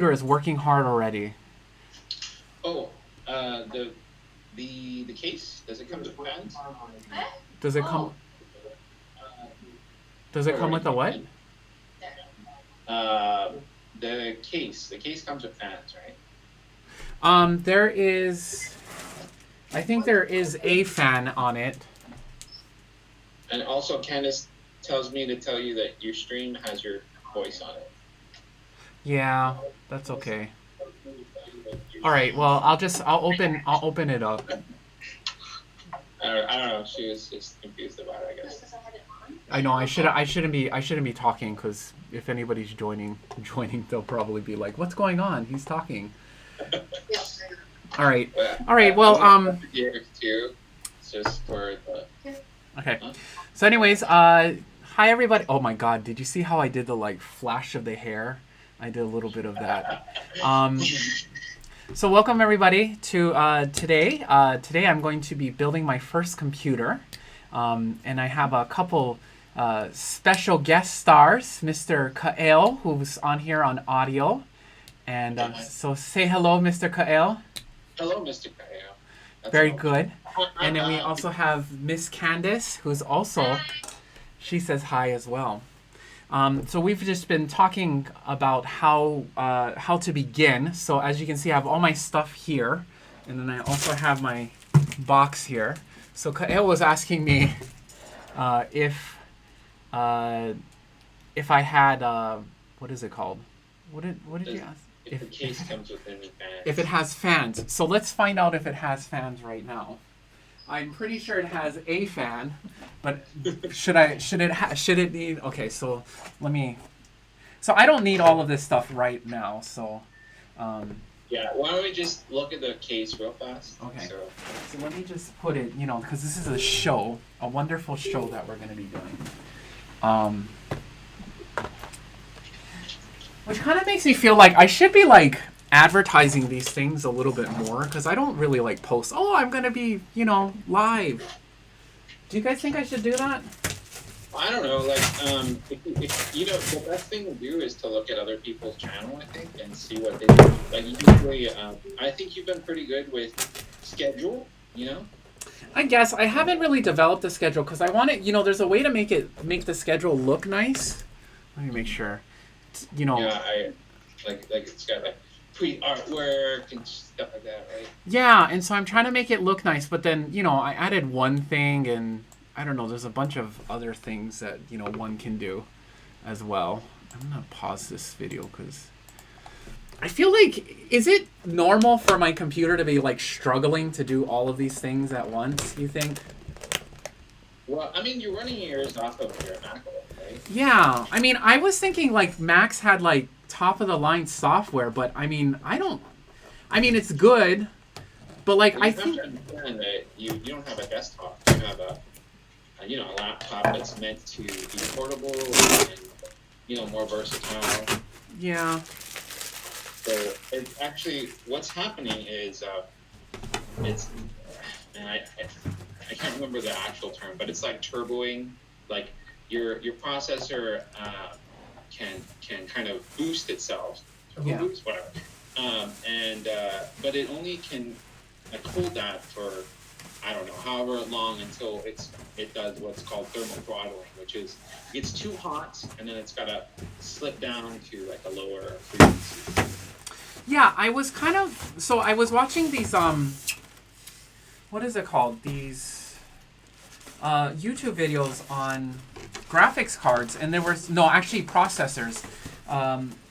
is working hard already. Oh, the case, does it come with fans? Does it come? Does it Where come were with a you? what? Uh, the case comes with fans, right? There is. I think there is a fan on it. And also, Candace tells me to tell you that your stream has your voice on it. Yeah, that's okay. All right. Well, I'll open it up. I don't know. She was just confused about it, I guess. I know I shouldn't be talking because if anybody's joining, they'll probably be like, "What's going on? He's talking." All right. But All right. I'm Well, gonna put it here too. It's just for the. okay. Huh? So, anyways, hi everybody. Oh my God, did you see how I did the like flash of the hair? I did a little bit of that. Um, so welcome everybody to today. Today I'm going to be building my first computer, and I have a couple special guest stars, Mr. Kael, who's on here on audio, and Yeah. so say hello, Mr. Kael. Hello, Mr. Kayo. That's Very all. good. And then we also have Miss Candace, who's also she says hi as well. So we've just been talking about how to begin. So as you can see, I have all my stuff here, and then I also have my box here. So Kael was asking me uh, if uh, if I had what is it called? What did you Does, ask? if the case comes with any If it fans. has fans. So let's find out if it has fans right now. I'm pretty sure it has a fan, but should it need? Okay, so let me. So I don't need all of this stuff right now. So, um, Yeah, why don't we just look at the case real fast? okay. So, So let me just put it. Because this is a show, a wonderful show that we're going to be doing. Um, which kind of makes me feel like I should be like advertising these things a little bit more because I don't really like post. Oh, I'm going to be live. Do you guys think I should do that? I don't know, like, if you know, the best thing to do is to look at other people's channel, I think, and see what they do. Like, usually, I think you've been pretty good with schedule, you know? I guess I haven't really developed a schedule because I want it. There's a way to make the schedule look nice. Let me make sure. You know, Yeah, like it's got like pre-artwork and stuff like that, right? yeah, and so I'm trying to make it look nice, but then I added one thing, and I don't know. There's a bunch of other things that one can do as well. I'm gonna pause this video because I feel like is it normal for my computer to be like struggling to do all of these things at once? You think? Well, I mean, you're running yours off of your MacBook, right? Yeah, I mean, I was thinking like Max had like top of the line software, but I mean, I don't. I mean, it's good, but like Well, I you have think to understand that you don't have a desktop. You have a laptop that's meant to be portable and more versatile. yeah, So it's actually what's happening is it's and I can't remember the actual term, but it's like turboing. Like your processor can kind of boost itself, turbo yeah, boost, whatever. And but it only can like hold that for I don't know however long until it does what's called thermal throttling, which is it gets too hot and then it's gotta slip down to like a lower frequency. yeah. I was kind of I was watching these what is it called? These YouTube videos on graphics cards, and there was no actually processors,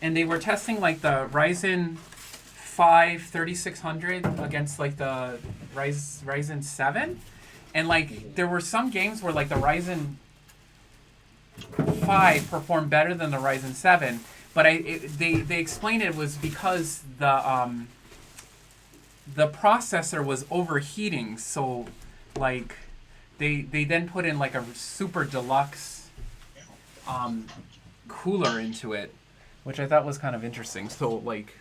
and they were testing like the Ryzen 5 3600 against like the Ryzen 7, and like there were some games where like the Ryzen 5 performed better than the Ryzen 7, but they explained it was because the processor was overheating, so like they then put in like a super deluxe um, cooler into it, which I thought was kind of interesting. So like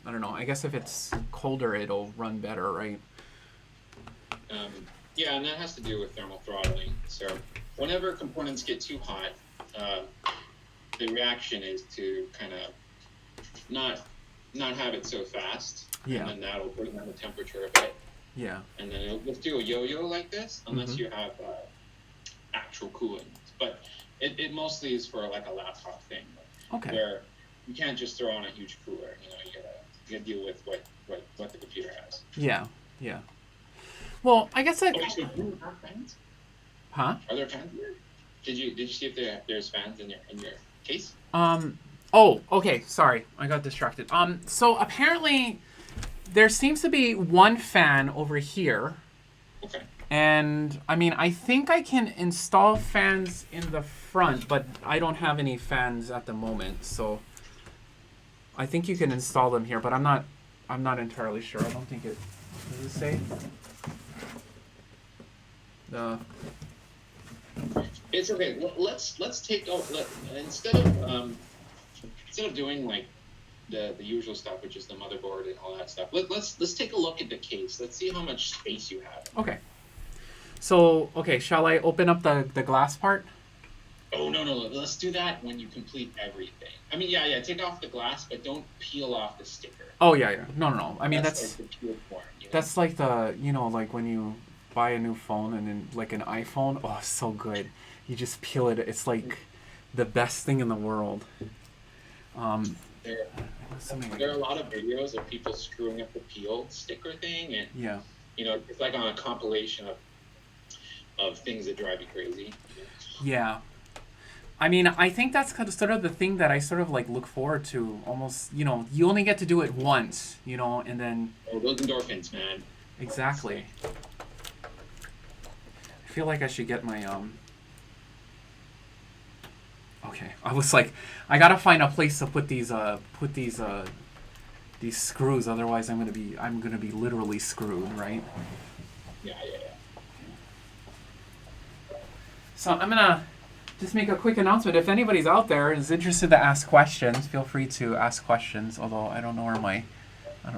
I don't know. I guess if it's colder, it'll run better, right? Um, yeah, and that has to do with thermal throttling. So whenever components get too hot, uh, the reaction is to kind of not not have it so fast. Yeah. And then that'll bring down the temperature a bit. Yeah. And then it'll just do a yo-yo like this, unless Mhm. you have actual cooling. But it mostly is for like a laptop thing, Okay. where you can't just throw on a huge cooler. You know, you gotta deal with what the computer has. Yeah. Yeah. Well, I guess Oh, so do you have fans? Huh? Are there fans here? Did you see if there's fans in your case? Oh, okay. Sorry, I got distracted. So apparently, there seems to be one fan over here, Okay. and I mean, I think I can install fans in the front, but I don't have any fans at the moment. So I think you can install them here, but I'm not entirely sure. I don't think it. Does it say? The. It's okay. Let's take instead of doing like the usual stuff, which is the motherboard and all that stuff. Let's take a look at the case. Let's see how much space you have. Okay. So okay, shall I open up the glass part? Oh no, let's do that when you complete everything. I mean, yeah, take off the glass, but don't peel off the sticker. Oh yeah. No. I mean that's like the pure form. You know? that's like the like when you buy a new phone and then like an iPhone. Oh, it's so good. You just peel it. It's like the best thing in the world. There are a lot of videos of people screwing up the peel sticker thing, and yeah, it's like on a compilation of things that drive you crazy. Yeah. I mean, I think that's kind of sort of the thing that I sort of like look forward to. Almost, you only get to do it once, and then. Oh, those endorphins, man. Exactly. I feel like I should get my Okay, I was like, I gotta find a place to put these screws. Otherwise, I'm gonna be literally screwed, right? Yeah. So I'm gonna just make a quick announcement. If anybody's out there and is interested to ask questions, feel free to ask questions. Although I don't know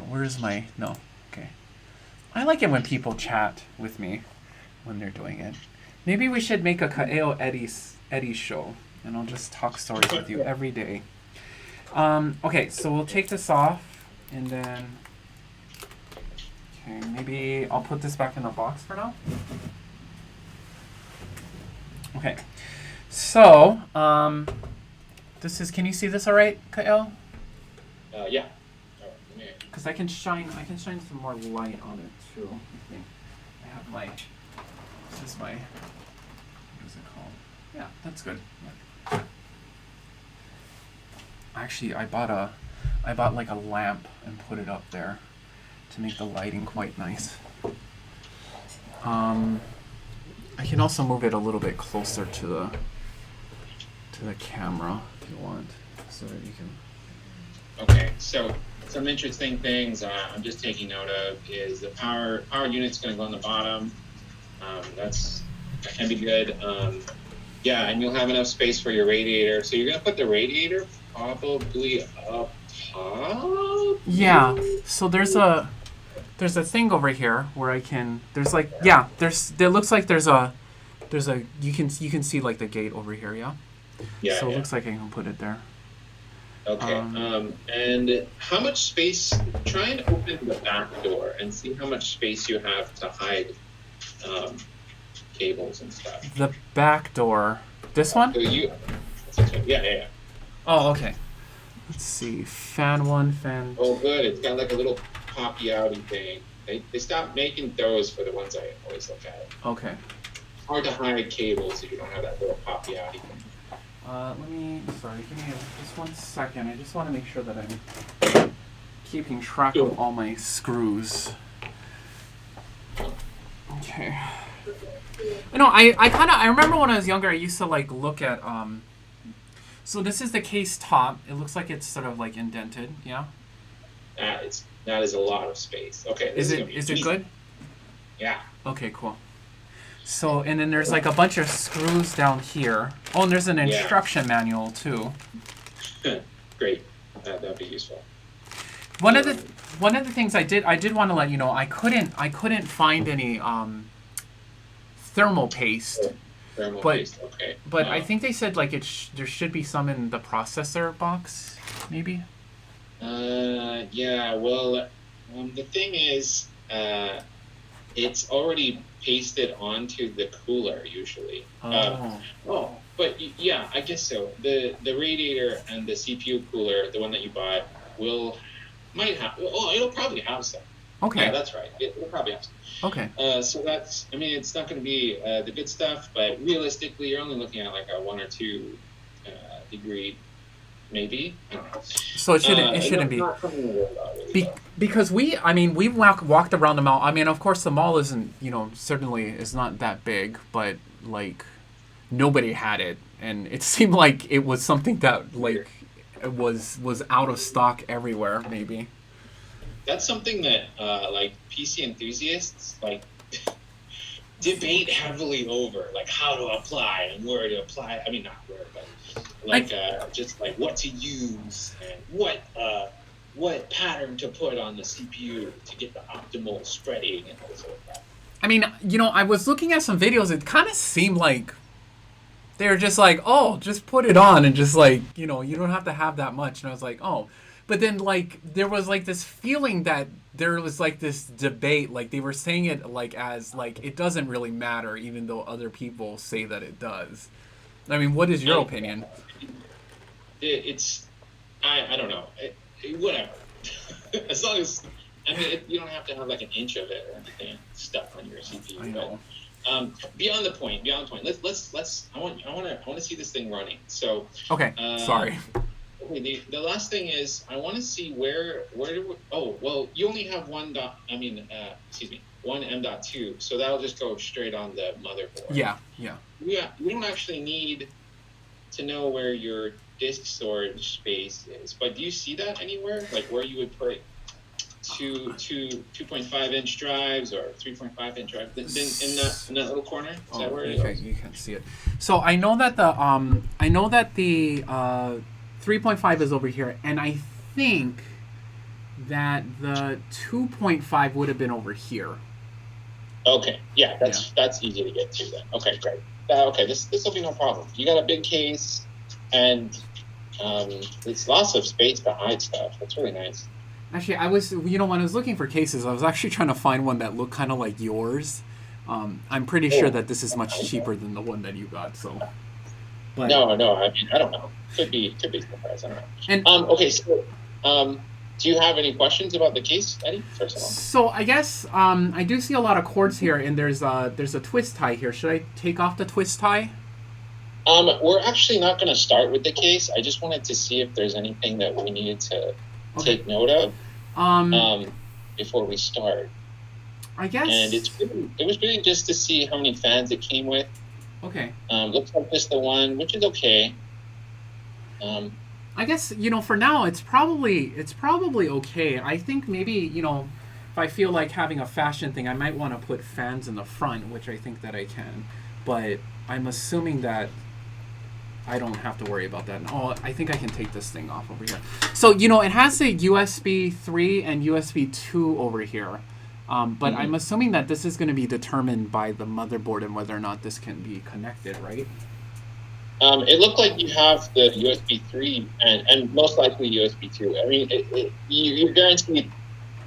where's my no. Okay. I like it when people chat with me when they're doing it. Maybe we should make a Kaeo Eddie's show. And I'll just talk stories with you every day. Okay, so we'll take this off, and then... Okay, maybe I'll put this back in the box for now. Okay, so, this is... Can you see this all right, Kael? Yeah. Because I can shine some more light on it, too. I think I have my... This is my... What is it called? Yeah, that's good. Yeah. Actually, I bought like a lamp and put it up there to make the lighting quite nice. I can also move it a little bit closer to the camera if you want, so that you can. Okay, so some interesting things I'm just taking note of is the power unit's going to go on the bottom. That can be good. Yeah, and you'll have enough space for your radiator. So you're going to put the radiator probably up top? Yeah, so there's a thing over here where I can, it looks like there's a, you can see like the gate over here, yeah? Yeah. So it looks like I can put it there. Okay, and how much space, try and open the back door and see how much space you have to hide cables and stuff. The back door. This one? So yeah. Oh, okay. Let's see. Fan 1, fan 2. Oh, good. It's got like a little poppy-outy thing. They stopped making those for the ones I always look at. Okay. It's hard to hide cables if you don't have that little poppy-outy thing. Give me just 1 second. I just want to make sure that I'm keeping track of all my screws. Okay. I remember when I was younger, I used to like look at, so this is the case top. It looks like it's sort of like indented, yeah? That is a lot of space. Okay. Is it good? Yeah. Okay, cool. So, and then there's like a bunch of screws down here. Oh, and there's an instruction manual too. Great. That'd be useful. One of the things I did want to let you know, I couldn't find any thermal paste. Paste, okay. But I think they said like there should be some in the processor box, maybe. Yeah. Well, the thing is, it's already pasted onto the cooler usually. Oh. Oh, but yeah, I guess so. The radiator and the CPU cooler, the one that you bought, will might have. Oh, it'll probably have some. Yeah, Okay. that's right. It'll probably have some. Okay. So that's. I mean, it's not going to be the good stuff, but realistically, you're only looking at like a 1 or 2 degree, maybe. I don't know. So it shouldn't be. Not something to worry about, really. Be, because we walked around the mall. I mean, of course, the mall isn't, certainly is not that big, but like nobody had it, and it seemed like it was something that like it was out of stock everywhere. Maybe. That's something that like PC enthusiasts like debate heavily over, like how to apply and where to apply. I mean, not where, but like just like what to use and what pattern to put on the CPU to get the optimal spreading and all sort of that. I mean, I was looking at some videos. It kind of seemed like they were just like, oh, just put it on and just like, you don't have to have that much. And I was like, oh. But then, like, there was like this feeling that there was like this debate. Like, they were saying it like as like it doesn't really matter, even though other people say that it does. I mean, what is your opinion? It's I don't know. Whatever. As long as I mean, you don't have to have like an inch of it or anything stuck on your CPU. I know. But beyond the point. Let's. I want to see this thing running. So. Okay. Sorry. Okay. The last thing is I want to see where do we, oh well you only have one M.2, so that'll just go straight on the motherboard. Yeah. Yeah. We don't actually need to know where your disk storage space is, but do you see that anywhere? Like where you would put 2.5-inch drives or 3.5-inch drives in that little corner? Is that where it is? You can see it. So I know that the 3.5 is over here, and I think that the 2.5 would have been over here. Okay, yeah, that's easy to get to then. Okay, great. Okay, this will be no problem. You got a big case, and there's lots of space behind stuff. That's really nice. Actually, I was, when I was looking for cases, I was actually trying to find one that looked kind of like yours. I'm pretty sure that this is much cheaper than the one that you got. So. But, no, I mean I don't know. Could be surprised. I don't know. And okay, so do you have any questions about the case, Eddie? First of all. So I guess I do see a lot of cords here, and there's a twist tie here. Should I take off the twist tie? We're actually not going to start with the case. I just wanted to see if there's anything that we needed to take note of before we start. I guess. And it was really just to see how many fans it came with. Okay. Looks like just the one, which is okay. I guess for now it's probably okay. I think maybe if I feel like having a fashion thing, I might want to put fans in the front, which I think that I can. But I'm assuming that I don't have to worry about that. Oh, I think I can take this thing off over here. So it has a USB 3 and USB 2 over here. But I'm assuming that this is going to be determined by the motherboard and whether or not this can be connected, right? It looked like you have the USB 3 and most likely USB 2. I mean, you're guaranteed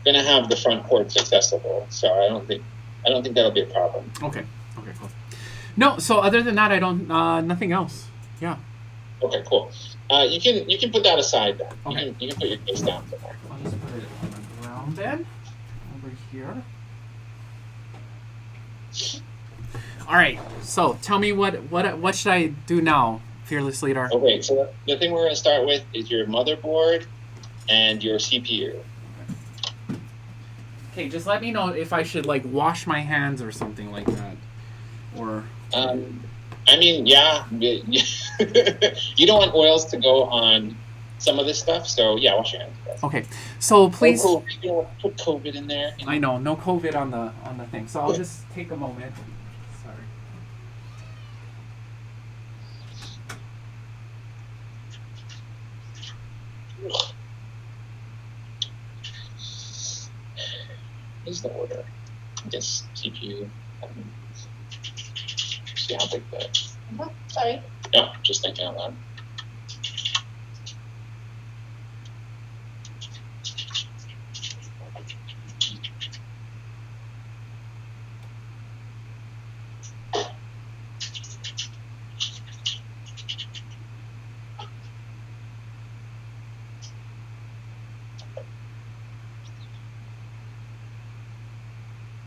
going to have the front ports accessible, so I don't think that'll be a problem. Okay, cool. No, so other than that, I don't. Nothing else. Yeah. Okay, cool. You can put that aside then. Okay. You can put your case down somewhere. I'll just put it on the ground then. Over here. All right. So tell me what should I do now, Fearless Leader? Okay. So the thing we're going to start with is your motherboard and your CPU. Okay. Just let me know if I should like wash my hands or something like that, or. I mean, yeah. You don't want oils to go on some of this stuff, so yeah, wash your hands. Okay, so please. You don't put COVID in there. I know, no COVID on the thing, so I'll just take a moment. Sorry. Is the order? I guess CPU. See how big that. Sorry. No, just thinking out loud.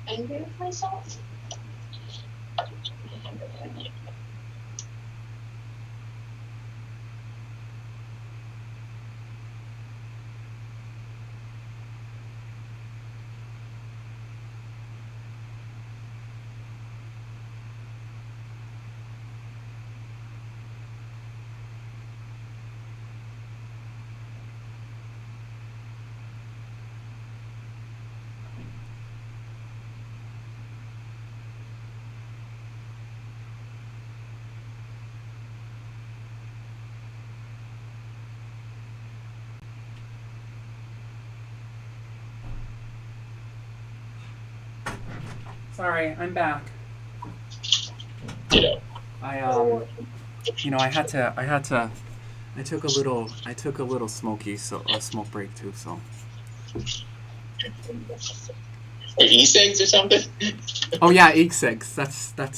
angry with myself. Sorry, I'm back. Ditto. I I took a little smoky, so a smoke break too. So. Or e-cigs or something? Oh yeah, e-cigs.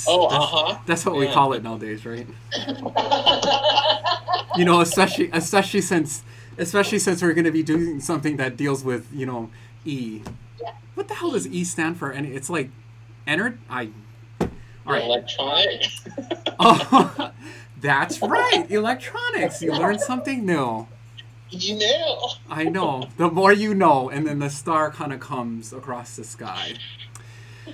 Oh, uh-huh. That's what we Yeah. call it nowadays, right? Especially since we're going to be doing something that deals with E. Yeah. What the hell does E stand for? And it's like, entered. All right. Electronic. Oh, that's right. Electronics. You learn something new. You know. I know. The more you know, and then the star kind of comes across the sky.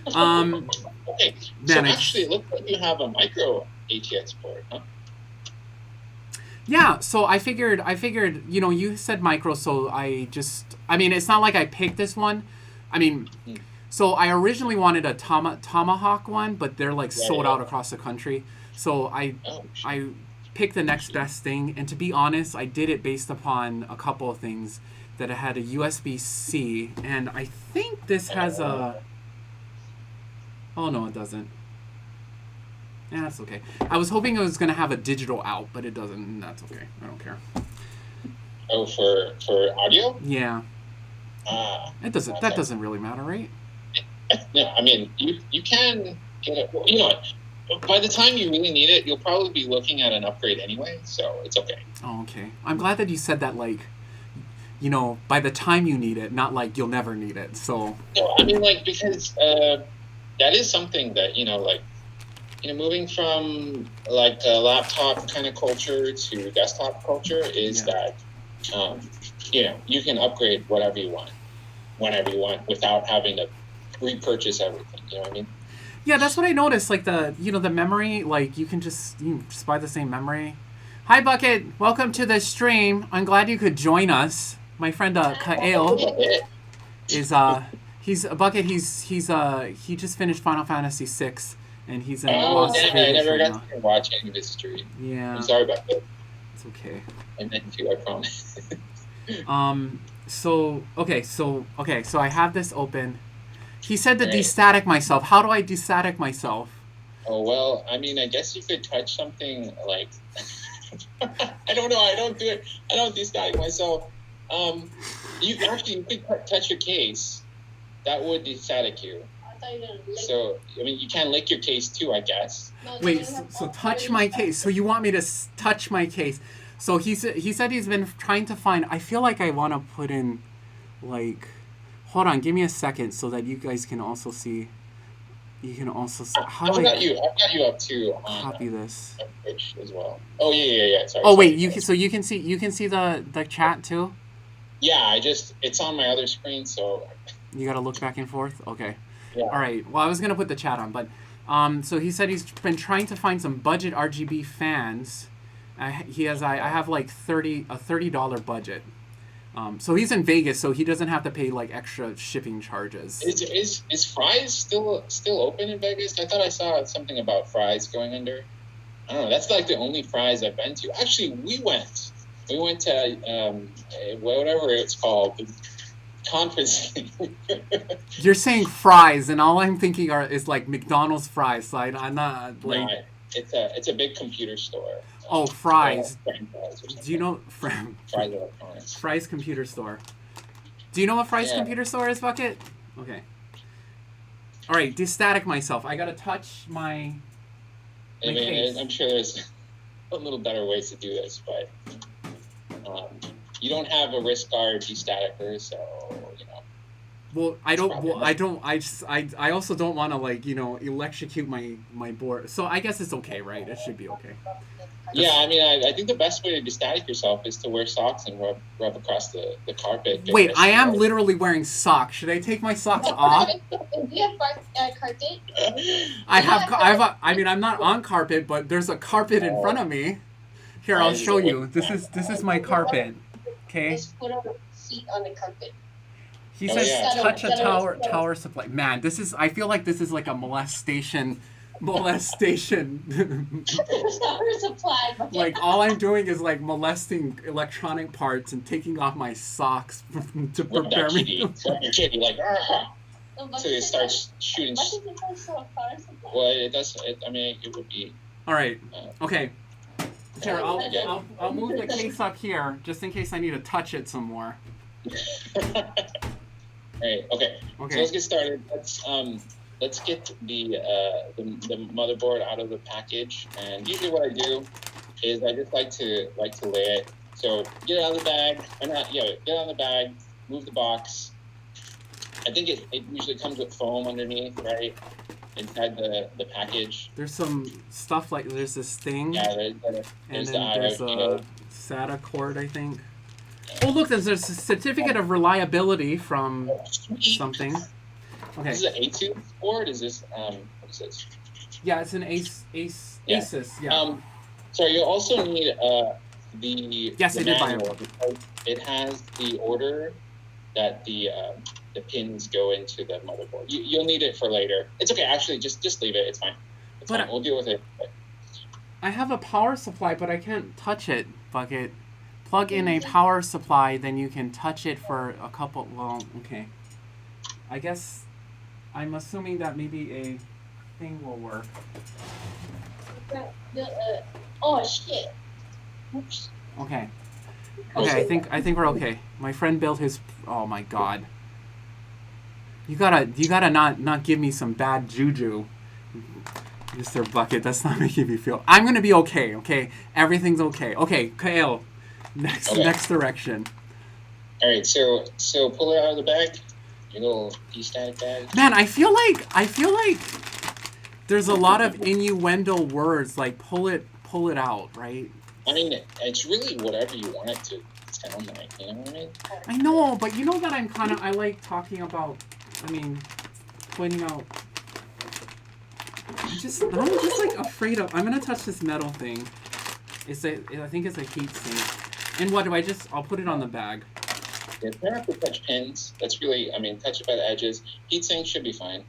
Okay. So Man, actually, it looks like you have a micro ATX port, huh? Yeah, so I figured, you said micro, so I mean, it's not like I picked this one. I mean, so I originally wanted a Tomahawk one, but they're like sold out across the country. So I picked the next best thing, and to be honest, I did it based upon a couple of things that it had a USB-C, and I think this has a. Oh no, it doesn't. Yeah, that's okay. I was hoping it was going to have a digital out, but it doesn't. That's okay. I don't care. Oh, for audio? Yeah. It doesn't. Okay. That doesn't really matter, right? No, I mean, you can get it. You know what? By the time you really need it, you'll probably be looking at an upgrade anyway, so it's okay. Oh, okay. I'm glad that you said that, like, by the time you need it, not like you'll never need it. So. No, I mean, like, because that is something that, moving from like a laptop kind of culture to desktop culture is that you can upgrade whatever you want whenever you want without having to repurchase everything. You know what I mean? Yeah, that's what I noticed. Like the memory, like you can just buy the same memory. Hi Bucket, welcome to the stream. I'm glad you could join us. My friend Kael is he's a Bucket. He just finished Final Fantasy VI. And he's in Las Vegas I never right got now. to watch any of his stream. Yeah. I'm sorry about that. It's okay. I meant to, I promise. So I have this open. He said to destatic myself. How do I destatic myself? Oh, well, I mean, I guess you could touch something like... I don't know. I don't do it. I don't destatic myself. You could touch your case. That would destatic you. So, I mean, you can lick your case too, I guess. Wait, so touch my case. So you want me to touch my case. So he said he's been trying to find... I feel like I want to put in, like... Hold on, give me a second so that you guys can also see... You can also see... I've got you up too. Copy this. Twitch as well. Oh, yeah. Sorry. Oh, wait, you can see the chat too? Yeah, it's on my other screen, so... You gotta look back and forth? Okay. Yeah. All right. Well, I was gonna put the chat on, but so he said he's been trying to find some budget RGB fans. I have like $30 budget. So he's in Vegas, so he doesn't have to pay like extra shipping charges. Is Fry's still open in Vegas? I thought I saw something about Fry's going under. I don't know. That's like the only Fry's I've been to. Actually, we went to whatever it's called. Conference. You're saying fries, and all I'm thinking is like McDonald's fries. So I'm not like. No, it's a big computer store. Oh, Fry's. Do you know Fry's Electronics? Fry's computer store. Do you know what Fry's computer store is, Bucket? Okay. All right, destatic myself. I gotta touch my. I mean, case. I'm sure there's a little better ways to do this, but. You don't have a wrist guard destaticer, so Well, I don't. Well, I don't. I also don't want to like electrocute my board. So I guess it's okay, right? It should be okay. Yeah, I mean, I think the best way to static yourself is to wear socks and rub across the carpet. Wait, I am literally wearing socks. Should I take my socks off? Do you have carpet? I mean, I'm not on carpet, but there's a carpet in front of me. Here, I'll show you. This is my carpet. Okay. Just put a seat on the carpet. He says touch a Settle. tower supply. Man, this is. I feel like this is like a molestation. Tower supply. Like all I'm doing is like molesting electronic parts and taking off my socks to prepare me. Your kitty like. So it starts shooting. What does it say so far? Well, it does. I mean, it would be. All right. Okay. Here, I'll move the case up here just in case I need to touch it some more. Right. Okay. So let's get started. Let's get the motherboard out of the package. And usually, what I do is I just like to lay it. So get it out of the bag. Get it out of the bag. Move the box. I think it usually comes with foam underneath, right? Inside the package. There's some stuff like there's this thing. Yeah, there's a SATA cord, I think. Oh, look, there's a certificate of reliability from something. Okay. This is an A2 board? Is this, what is this? Yeah, it's an Asus, yeah. So you also need Yes, the I did buy manual, because it has the order that the pins go into the motherboard. You'll need it for later. It's okay, actually, just leave it. It's fine. It's fine. We'll deal with it. I have a power supply, but I can't touch it, Bucket. Plug in a power supply, then you can touch it for a couple. Well, okay. I guess I'm assuming that maybe a thing will work. Oh shit! Oops. Okay. Okay, I think we're okay. My friend built his. Oh my god. You gotta not give me some bad juju, Mr. Bucket. That's not making me feel. I'm gonna be okay. Okay, everything's okay. Okay, Kale. Next direction. All right, so pull it out of the bag. Your little de-static bag. Man, I feel like there's a lot of innuendo words like pull it out, right? I mean, it's really whatever you want it to sound like. You know what I mean? I know, but you know that I like talking about. I mean, pointing out. I'm just like afraid of. I'm gonna touch this metal thing. I think it's a heat sink. And what do I'll put it on the bag. Yeah, you don't have to touch pins. That's really, touch it by the edges. Heat sink should be fine.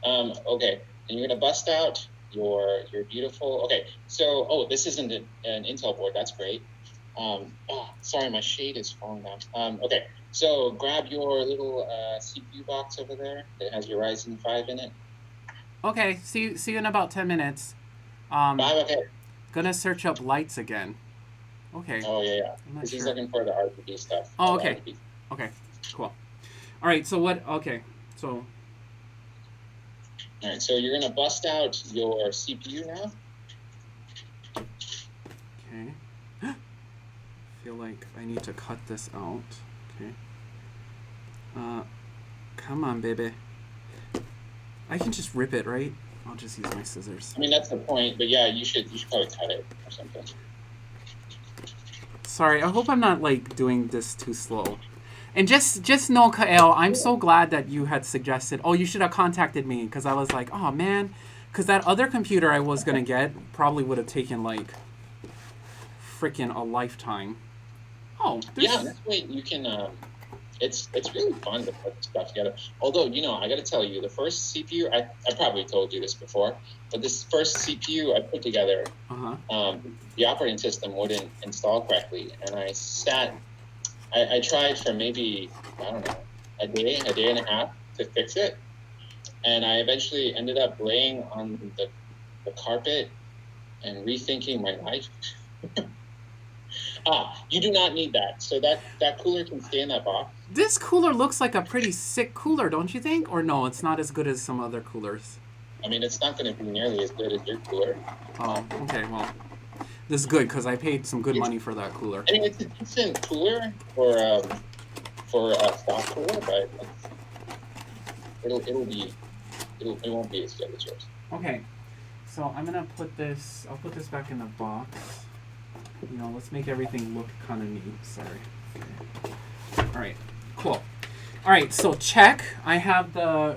Okay, and you're gonna bust out your beautiful. Okay, so this isn't an Intel board. That's great. Sorry, my shade is falling down. Okay, so grab your little CPU box over there that has your Ryzen 5 in it. Okay, see you in about 10 minutes. 5, okay. Gonna search up lights again. Okay. Oh yeah. Because he's looking for the RGB stuff. Oh, okay. Okay, cool. All right, so what? Okay, so. All right, so you're gonna bust out your CPU now. Okay. I feel like I need to cut this out. Okay. Come on, baby. I can just rip it, right? I'll just use my scissors. I mean, that's the point, but yeah, you should probably cut it or something. Sorry, I hope I'm not like doing this too slow. And just know, Kael, I'm so glad that you had suggested. Oh, you should have contacted me because I was like, oh man, because that other computer I was gonna get probably would have taken like freaking a lifetime. Oh, yeah, this way you can. It's really fun to put stuff together. Although, I got to tell you, the first CPU, I probably told you this before, but this first CPU I put together, the operating system wouldn't install correctly, and I tried for maybe, I don't know, a day and a half to fix it, and I eventually ended up laying on the carpet and rethinking my life. You do not need that. So that cooler can stay in that box. This cooler looks like a pretty sick cooler, don't you think? Or no, it's not as good as some other coolers. I mean, it's not going to be nearly as good as your cooler. Oh, okay, well. This is good, because I paid some good money for that cooler. I mean, it's a decent cooler for a stock cooler, but it won't be as good as yours. Okay. So I'm gonna I'll put this back in the box. You know, let's make everything look kind of neat. Sorry. All right. Cool. All right. So check. I have the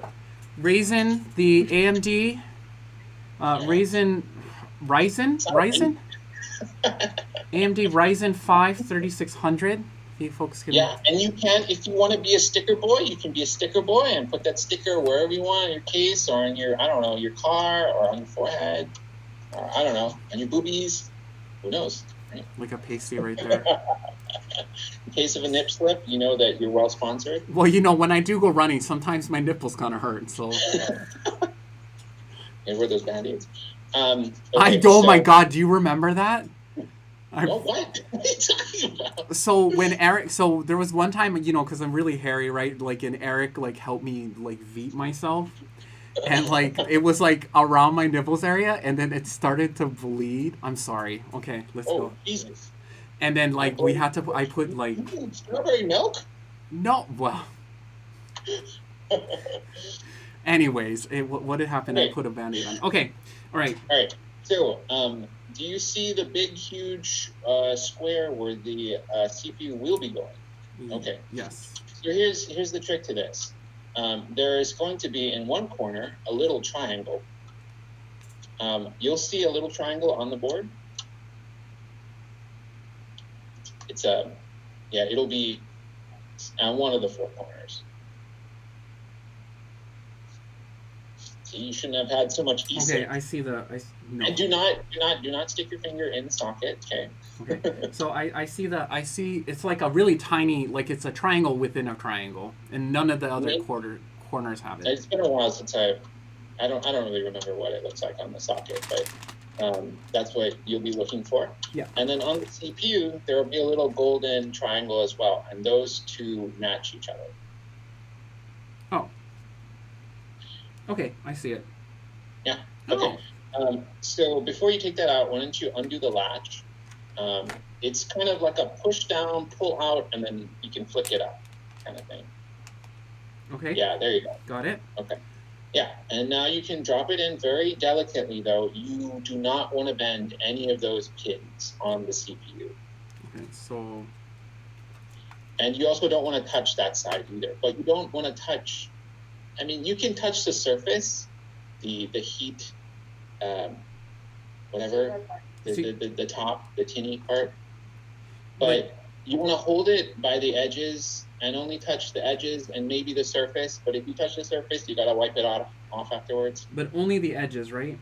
Ryzen, the AMD, Ryzen, AMD Ryzen 5 3600. If you folks can. Yeah, and you can, if you want to be a sticker boy, you can be a sticker boy and put that sticker wherever you want, in your case or in your, I don't know, your car or on your forehead, or I don't know, on your boobies. Who knows? Right? Like a pasty right there. In case of a nip slip, you know that you're well sponsored. Well, you know, when I do go running, sometimes my nipples kind of hurt. So. And wear those band-aids. Oh so, my God! Do you remember that? What? What are you talking about? So when Eric, so there was one time, you know, because I'm really hairy, right? Like, and Eric like helped me like veet myself, and like it was like around my nipples area, and then it started to bleed. I'm sorry. Okay, let's go. Oh, Jesus. And then like we had to, I put like Strawberry milk? no, well. Anyways, what had happened? Okay. I put a band-aid on. Okay, all right. All right. So, do you see the big, huge square where the CPU will be going? Okay. Yes. So here's the trick to this. There is going to be in one corner a little triangle. You'll see a little triangle on the board. It's it'll be on one of the four corners. So you shouldn't have had so much Okay, e-sync. I see the. No. And do not stick your finger in the socket. Okay. Okay. So I see it's like a really tiny, like it's a triangle within a triangle, and none of the other corners have it. It's been a while since I don't really remember what it looks like on the socket, but that's what you'll be looking for. Yeah. And then on the CPU, there will be a little golden triangle as well, and those two match each other. Oh. Okay, I see it. Yeah. Okay. Oh. So before you take that out, why don't you undo the latch? It's kind of like a push down, pull out, and then you can flick it up kind of thing. Okay. Yeah, there you go. Got it. Okay. Yeah, and now you can drop it in very delicately, though. You do not want to bend any of those pins on the CPU. Okay, so... And you also don't want to touch that side either. But you don't want to touch... I mean, you can touch the surface, the heat, whatever, the top, the tinny part. But you want to hold it by the edges and only touch the edges and maybe the surface. But if you touch the surface, you got to wipe it off afterwards. But only the edges, right?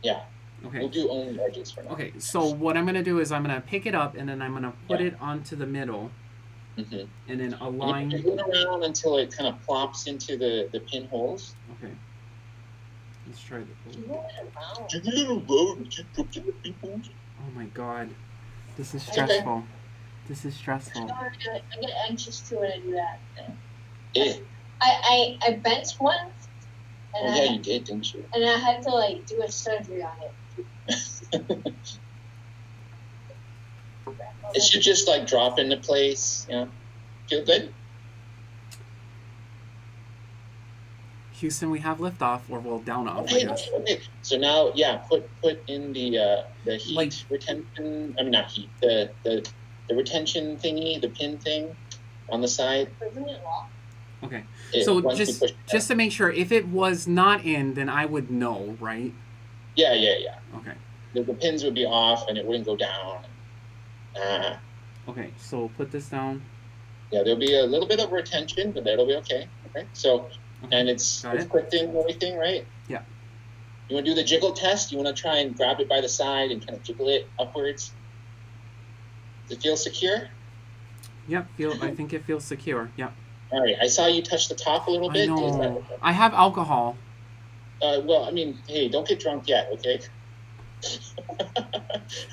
Yeah. Okay. We'll do only edges for now. Okay, so what I'm going to do is I'm going to pick it up and then I'm going to put it onto the middle. Mm-hmm. And then align. You go around until it kind of plops into the pinholes. Okay. Let's try the. Oh my God, this is stressful. Okay. This is stressful. I get anxious too when I do that. Yeah. I bent once. And you did, didn't you? And I had to like do a surgery on it. It should just like drop into place. Yeah. Feel good? Houston, we have liftoff, or well, down off. Okay. Okay. So now, put in the heat retention. I mean, not heat. The retention thingy, the pin thing, on the side. Isn't it locked? Okay. So just to make sure, if it was not in, then I would know, right? Yeah. Okay. The pins would be off, and it wouldn't go down. Okay, so put this down. Yeah, there'll be a little bit of retention, but that'll be okay. Okay, so, and it's clipped in and everything, right? Yeah. You want to do the jiggle test? You want to try and grab it by the side and kind of jiggle it upwards? Does it feel secure? Yep, I think it feels secure. Yep. All right, I saw you touch the top a little bit. I know. I have alcohol. Well, I mean, hey, don't get drunk yet, okay?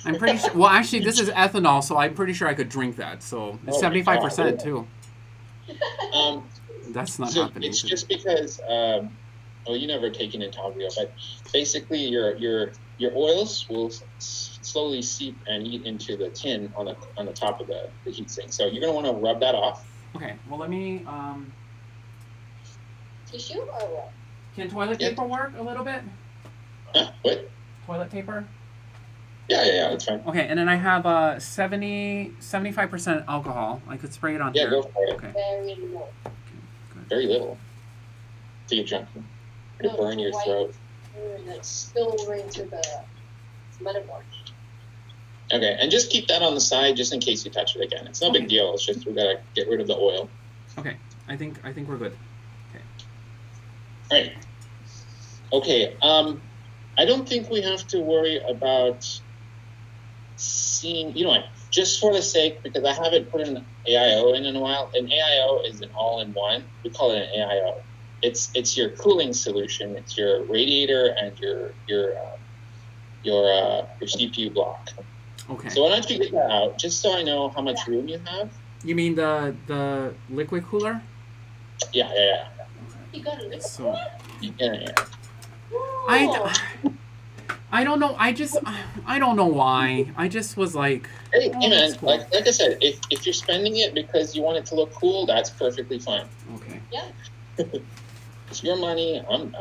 I'm pretty sure. Well, actually, this is ethanol, so I'm pretty sure I could drink that. So it's 75% too. That's not happening. It's just because, well, you never taken Intagrio, but basically your oils will slowly seep and eat into the tin on the top of the heat sink. So you're gonna want to rub that off. Okay. Well, let me. Tissue or what? Can toilet Yeah. paper work a little bit? Huh? What? Toilet paper? Yeah, that's fine. Okay, and then I have 75% alcohol. I could spray it on Yeah, here. go for it. Okay. Very low. Very little. To get drunk. To No, burn it's your white. throat. Like spill over into the metaphor. Okay, and just keep that on the side just in case you touch it again. It's no Okay. big deal. It's just we gotta get rid of the oil. Okay. I think we're good. Right. Okay. I don't think we have to worry about seeing. You know what? Just for the sake, because I haven't put an AIO in a while. An AIO is an all-in-one. We call it an AIO. It's your cooling solution. It's your radiator and your CPU block. Okay. So why don't you get that out, just so I know how much room you have? You mean the liquid cooler? Yeah. You got it. So Yeah. I don't know. I don't know why. I just was like, Hey, Oh, man, that's cool. like I said, if you're spending it because you want it to look cool, that's perfectly fine. okay. It's your money. I want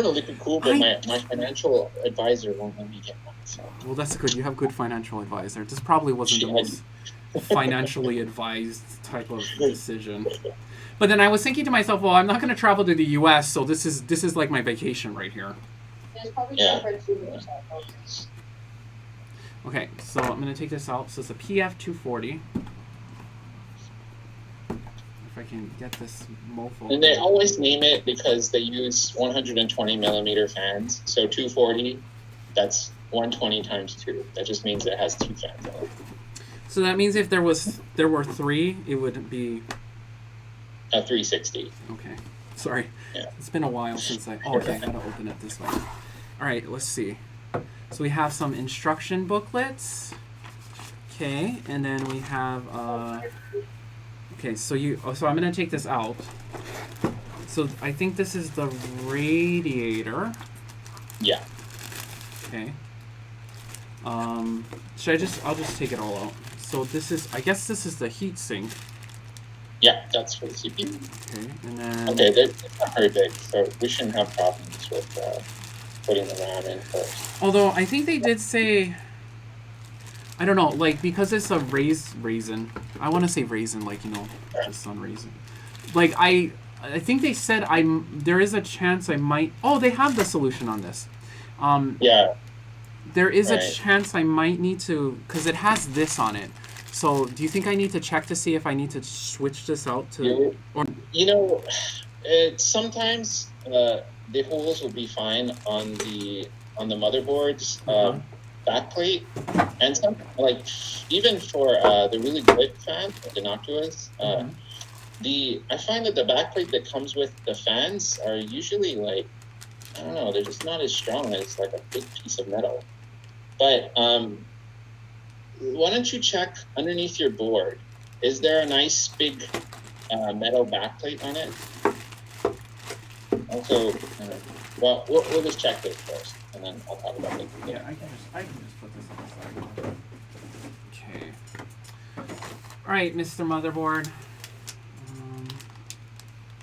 to liquid cool, but my financial advisor won't let me get one. So Well, that's good. You have good financial advisor. This probably wasn't the most financially advised type of decision. But then I was thinking to myself, well, I'm not going to travel to the U.S., so this is like my vacation right here. There's probably Yeah. different food or something. Okay, so I'm going to take this out. So it's a PF240. If I can get this mofo. and they always name it because they use 120 millimeter fans. So 240, that's 120 times 2. That just means it has 2 fans on it. So that means if there were 3, it would be 360. okay. Sorry, Yeah. it's been a while since I. Oh, okay, I gotta open it this way. All right, let's see. So we have some instruction booklets. Okay, and then we have. Okay, so I'm gonna take this out. So I think this is the radiator. Yeah. Okay. I'll just take it all out. So I guess this is the heat sink. Yeah, that's for the CPU. Okay, and then. Okay, they're not very big, so we shouldn't have problems with putting the RAM in first. Although I think they did say, I don't know, like because it's a raisin. I want to say raisin, like just on raisin. Like I think they said there is a chance I might. Oh, they have the solution on this. Yeah. There is a Right. chance I might need to, because it has this on it. So do you think I need to check to see if I need to switch this out to? Sometimes the holes will be fine on the motherboard's backplate, and some even for the really good fans, like the Noctuas, I find that the backplate that comes with the fans are usually I don't know, they're just not as strong as like a big piece of metal. But why don't you check underneath your board? Is there a nice big metal backplate on it? Also, well, we'll just check this first, and then I'll talk about it. Yeah, I can just put this on the side. Okay. All right, Mr. Motherboard.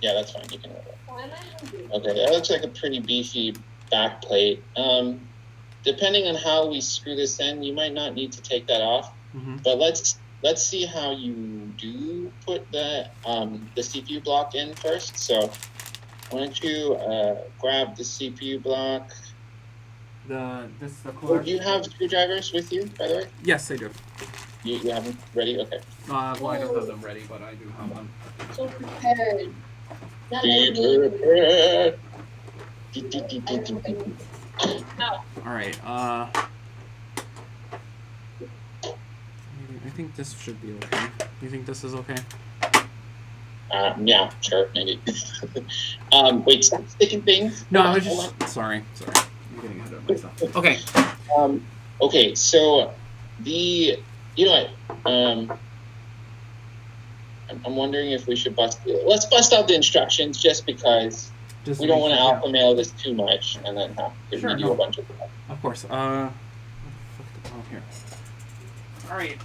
Yeah, that's fine. You can roll it. Why am I hungry? Okay, that looks like a pretty beefy backplate. Depending on how we screw this in, you might not need to take that off. Mhm. But let's see how you do put the CPU block in first. So why don't you grab the CPU block? The Oh, cooler. do you have screwdrivers with you, by the way? Yes, I do. You have them ready? Okay. Well, I don't have them ready, but I do have them. So prepared. Not Be like me. prepared. No. All right. I think this should be okay. You think this is okay? Yeah, sure, maybe. Wait, stop sticking things. No, I Hold was on, just sorry. I'm getting ahead of myself. Okay. Okay, so you know what? I'm wondering if we should let's bust out the instructions just because Just we don't want to yeah. alpha mail this too much and then have to Sure, redo no. a bunch of stuff. Of course. Oh, here. All right.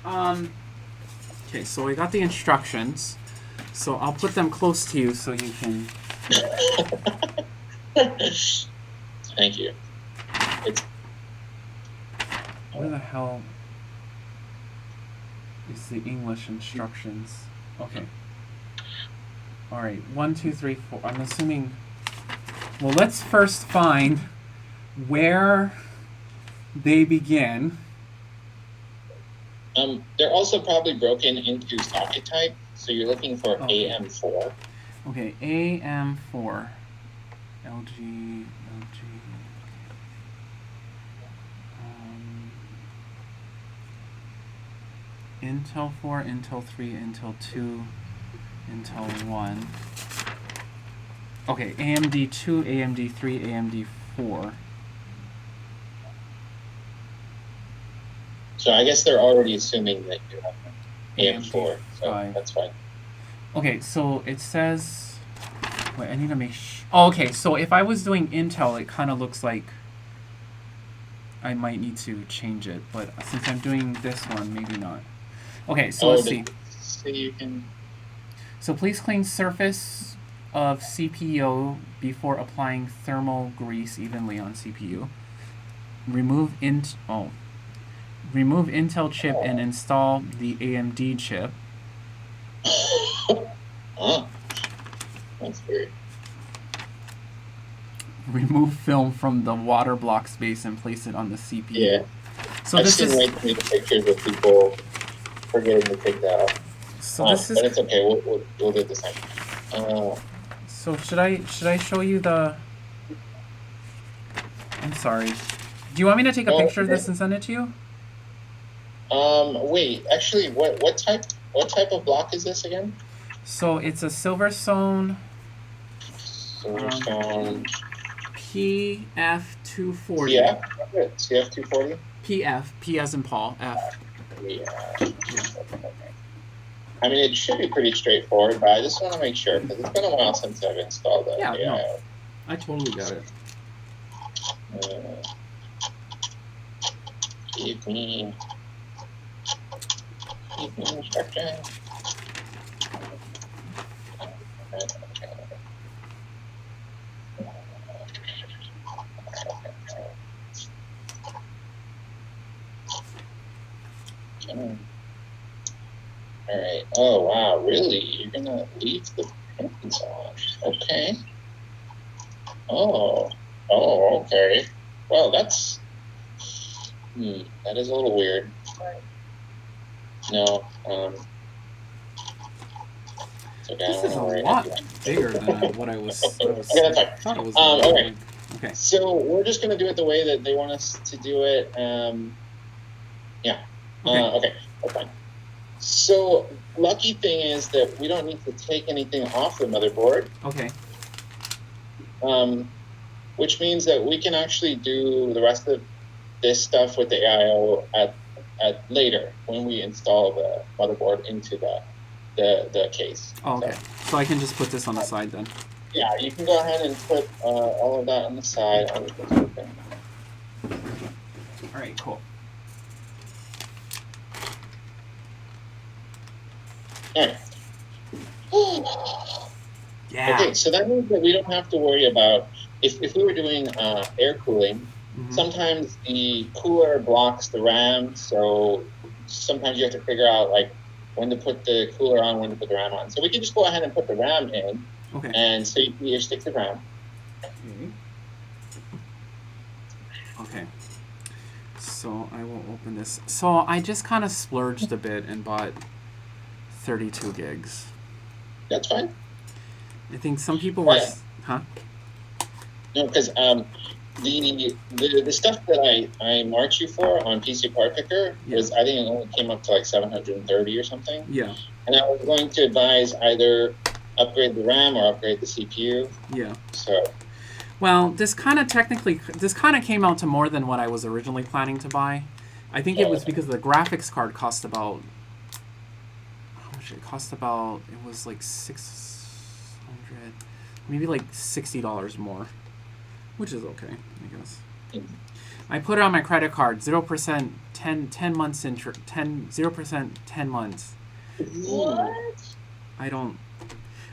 Okay, so we got the instructions. So I'll put them close to you so you can. Thank you. It's Where the hell is the English instructions? Okay. All right. 1, 2, 3, 4. I'm assuming. Well, let's first find where they begin. they're also probably broken into socket type. So you're looking for Okay. AM4. Okay, AM4. LG. Intel 4, Intel 3, Intel 2, Intel 1. Okay, AMD 2, AMD 3, AMD 4. So I guess they're already assuming that you have AM4. So five. that's fine. Okay, so it says. Wait, I need to make sure. Oh, okay, so if I was doing Intel, it kind of looks like I might need to change it, but since I'm doing this one, maybe not. Okay, so let's see. So you can. So please clean surface of CPU before applying thermal grease evenly on CPU. Remove Intel chip and install the AMD chip. Oh, that's weird. Remove film from the water block space and place it on the CPU. Yeah. So I've this seen is. way too many pictures of people forgetting to take that off. So this But is. it's okay. We'll do it this time. So should I show you the? I'm sorry. Do you want me to take a picture of this and send it to you? Wait. Actually, what type of block is this again? So it's a Silverstone Silverstone. PF240. Yeah. CF240. PF. P as in Paul. F. Yeah. I mean, it should be pretty straightforward, but I just want to make sure because it's been a while since I've installed that. Yeah, AIO. no. I totally got it. Give me instructions. All right. Oh wow, really? You're gonna leave the pins on? Okay. Oh. Okay. Well, that's. That is a little weird. No. It's okay. This is a lot bigger than what I was. Okay, that's fine. Thought it was. Okay. Okay. So we're just gonna do it the way that they want us to do it. Yeah. Okay. That's fine. So lucky thing is that we don't need to take anything off the motherboard. Okay. Which means that we can actually do the rest of this stuff with the AIO at later when we install the motherboard into the case. Oh, okay. So I can just put this on the side then. Yeah, you can go ahead and put all of that on the side. All right. Cool. All right. Yeah. Okay, so that means that we don't have to worry about if we were doing air cooling. Mhm. Sometimes the cooler blocks the RAM, so sometimes you have to figure out like when to put the cooler on, when to put the RAM on. So we can just go ahead and put the RAM in, Okay. and so you can either stick the RAM. Okay. So I will open this. So I just kind of splurged a bit and bought 32 gigs. That's fine. I think some people were. Yeah. Huh? No, because the stuff that I marked you for on PC Part Picker was, I think it only came up to like 730 or something. Yeah. And I was going to advise either upgrade the RAM or upgrade the CPU. Yeah. So. Well, this kind of came out to more than what I was originally planning to buy. I think it was because the graphics card cost about. How much it cost about? It was like 600, maybe like $60 more, which is okay, I guess. I put it on my credit card, 0%, 10 months 0% 10 months. What? I don't.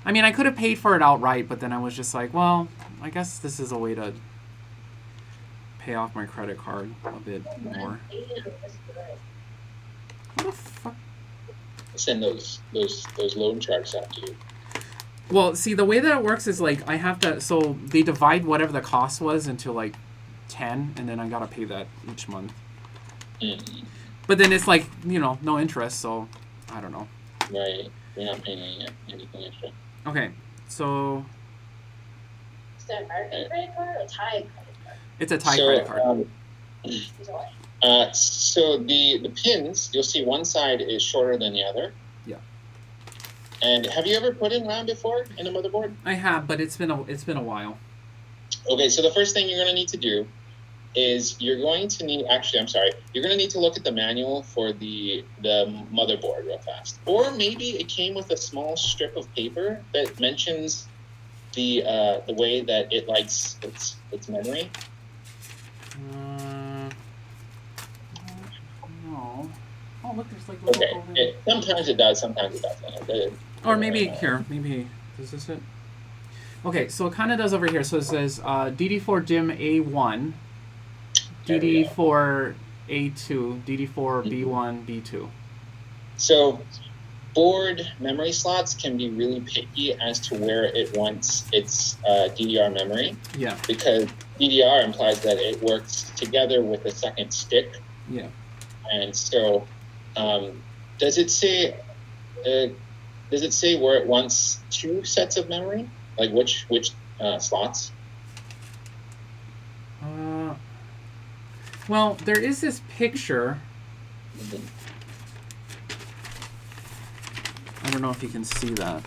I mean, I could have paid for it outright, but then I was just like, well, I guess this is a way to pay off my credit card a bit more. What the fuck? Send those loan sharks after you. Well, see, the way that it works is like I have to. So they divide whatever the cost was into like 10, and then I gotta pay that each month. Mm. But then it's like, no interest, so I don't know. Right. You're not paying anything extra. Okay, so Is that American credit card or Thai credit card? it's a Thai credit card. Either way. So the pins, you'll see one side is shorter than the other. Yeah. And have you ever put in RAM before in a motherboard? I have, but it's been a while. Okay, so the first thing you're going to need to do is you're going to need to look at the manual for the motherboard real fast. Or maybe it came with a small strip of paper that mentions the way that it likes its memory. No. Oh, look, there's like little. Okay, sometimes it does, sometimes it doesn't. Or maybe does this it? Okay, so it kind of does over here. So it says DD4 DIMM A1, DD4 A2, DD4 B1, B2. So board memory slots can be really picky as to where it wants its DDR memory. Yeah. Because DDR implies that it works together with the second stick. Yeah. And so, does it say where it wants two sets of memory? Like which slots? Well, there is this picture. Mm-hmm. I don't know if you can see that.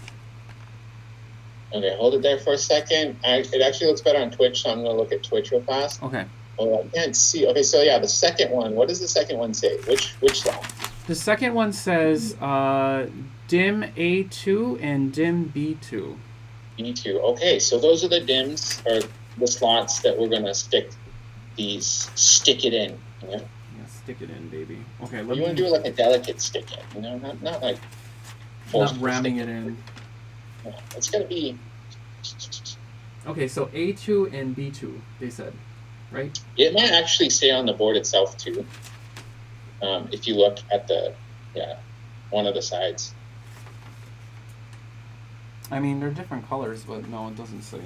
Okay, hold it there for a second. It actually looks better on Twitch, so I'm going to look at Twitch real fast. Okay. Oh, I can't see. Okay, so yeah, the second one. What does the second one say? Which slot? The second one says DIMM A2 and DIMM B2. B2. Okay, so those are the DIMMs, or the slots that we're going to stick it in. Yeah, stick it in, baby. Okay, you want to do it like a delicate stick in, not like not ramming it in. Yeah, it's going to be. Okay, so A2 and B2, they said, right? It might actually say on the board itself too. If you look at one of the sides. I mean, they're different colors, but no, it doesn't say.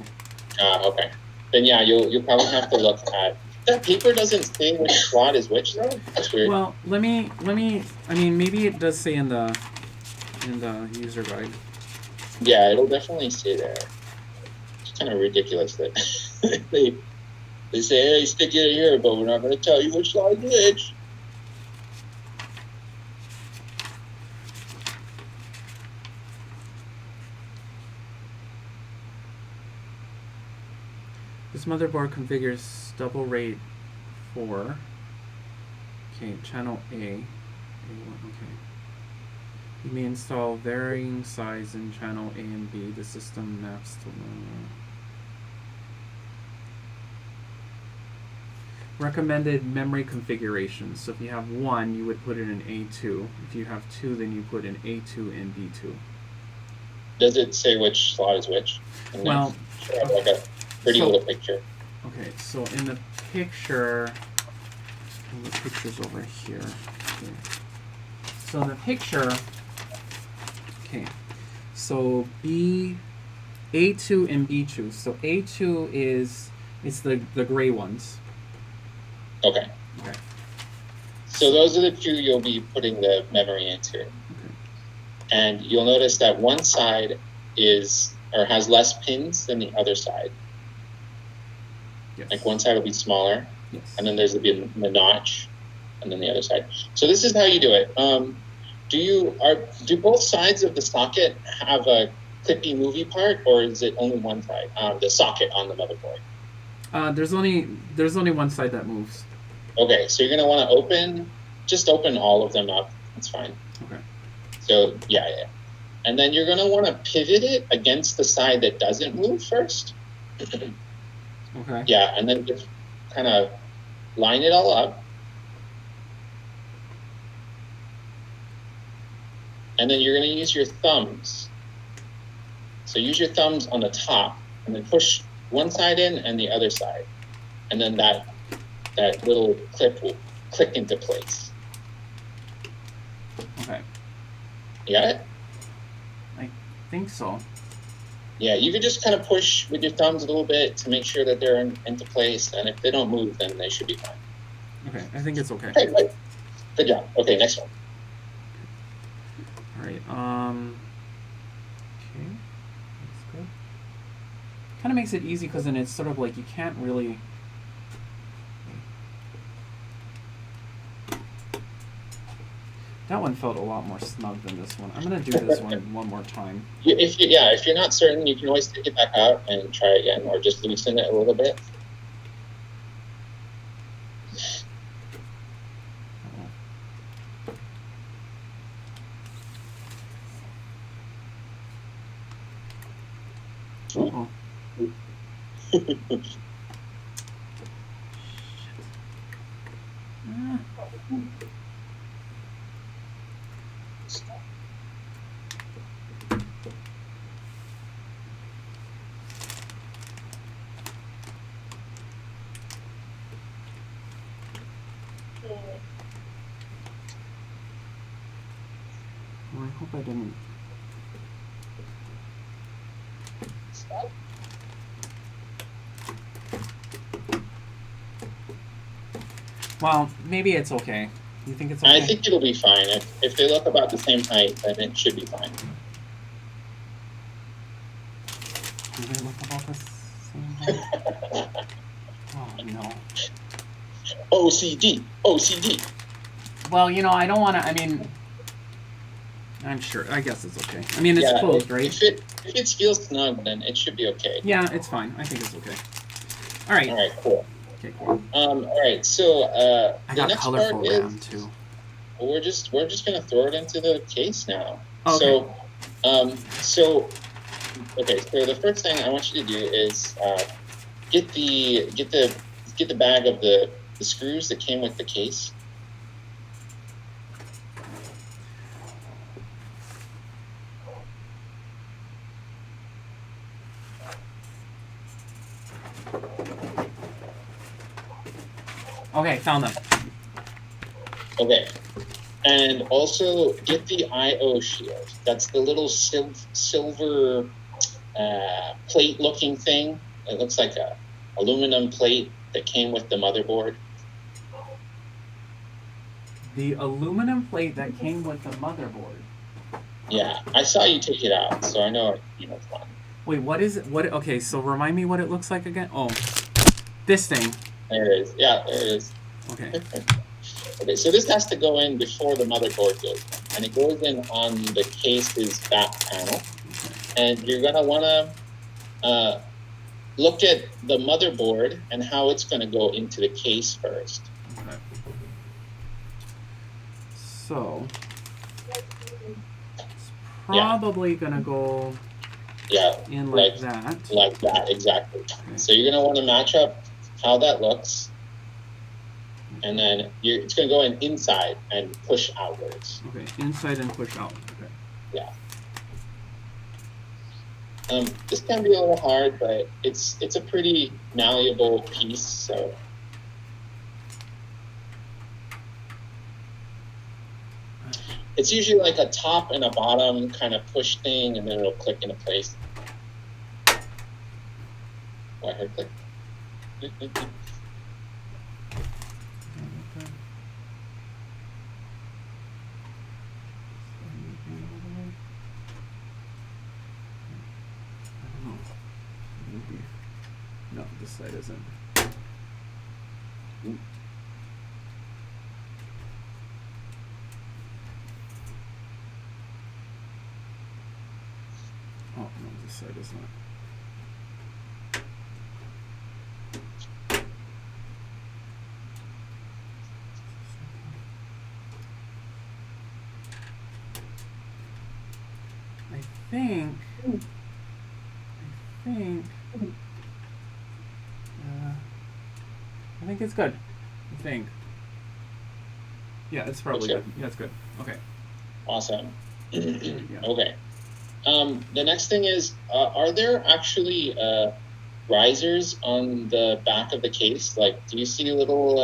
Okay. Then yeah, you'll probably have to look at that paper. Doesn't say which slot is which though. That's weird. Well, let me. I mean, maybe it does say in the user guide. Yeah, it'll definitely say there. It's kind of ridiculous that they say, hey, stick it in here, but we're not going to tell you which slot is which. This motherboard configures double rate 4. Okay, channel A. A1, okay. You may install varying size in channel A and B. The system maps to recommended memory configurations. So if you have 1, you would put it in A2. If you have 2, then you put in A2 and B2. Does it say which slot is which? Well, like a pretty little picture. Okay, so in the picture, the picture's over here. Okay. So in the picture, okay, so A2 and B2. So A2 it's the gray ones. Okay. Okay. So those are the two you'll be putting the memory into. Okay. And you'll notice that one side has less pins than the other side. Yes. Like one side will be smaller, Yes. and then there's the notch, and then the other side. So this is how you do it. Do both sides of the socket have a clippy movie part, or is it only one side? The socket on the motherboard. There's only one side that moves. Okay, so you're gonna want to open all of them up. That's fine. Okay. So yeah. And then you're gonna want to pivot it against the side that doesn't move first. Okay. Yeah, and then just kind of line it all up. And then you're going to use your thumbs So use your thumbs on the top, and then push one side in and the other side, and then that little clip will click into place. Okay. You got it? I think so. Yeah, you can just kind of push with your thumbs a little bit to make sure that they're into place, and if they don't move, then they should be fine. Okay, I think it's okay. Okay, great. Good job. Okay, next one. All right. Okay, that's good. Kind of makes it easy because then it's sort of like you can't really. That one felt a lot more snug than this one. I'm gonna do this one more time. If you're not certain, you can always take it back out and try again, or just loosen it a little bit. Oh. Ah. Well, I hope I didn't. Well, maybe it's okay. You think it's okay? I think it'll be fine. If they look about the same height, then it should be fine. Do they look about the same height? Oh, no. OCD. Well, I don't want to. I mean, I'm sure. I guess it's okay. I mean, it's closed, right? If it feels snug, then it should be okay. Yeah, it's fine. I think it's okay. All right. All right, cool. Okay, cool. All right, so I the got next colorful part RAM is too. we're just gonna throw it into the case now. Okay. So the first thing I want you to do is get the bag of the screws that came with the case. Okay, found them. Okay. And also get the I/O shield. That's the little silver plate-looking thing. It looks like a aluminum plate that came with the motherboard. The aluminum plate that came with the motherboard. Yeah, I saw you take it out, so I know it's fine. Wait, what is it? Okay, so remind me what it looks like again. Oh, this thing. There it is. Yeah, there it is. Okay. Okay, so this has to go in before the motherboard goes in, and it goes in on the case's back panel. And you're gonna wanna look at the motherboard and how it's gonna go into the case first. Okay. So it's probably gonna go in like that. Like that, exactly. Okay. So you're gonna want to match up how that looks, and then it's gonna go inside and push outwards. Okay, inside and push out. Okay. Yeah. This can be a little hard, but it's a pretty malleable piece, so. It's usually like a top and a bottom kind of push thing, and then it'll click into place. Oh, I heard click. No, this side isn't. Oh, no, this side is not. I think it's good. I think. Yeah, it's probably good. Yeah, it's good. Okay. Awesome. Yeah. Okay. The next thing is, are there actually risers on the back of the case? Like, do you see little,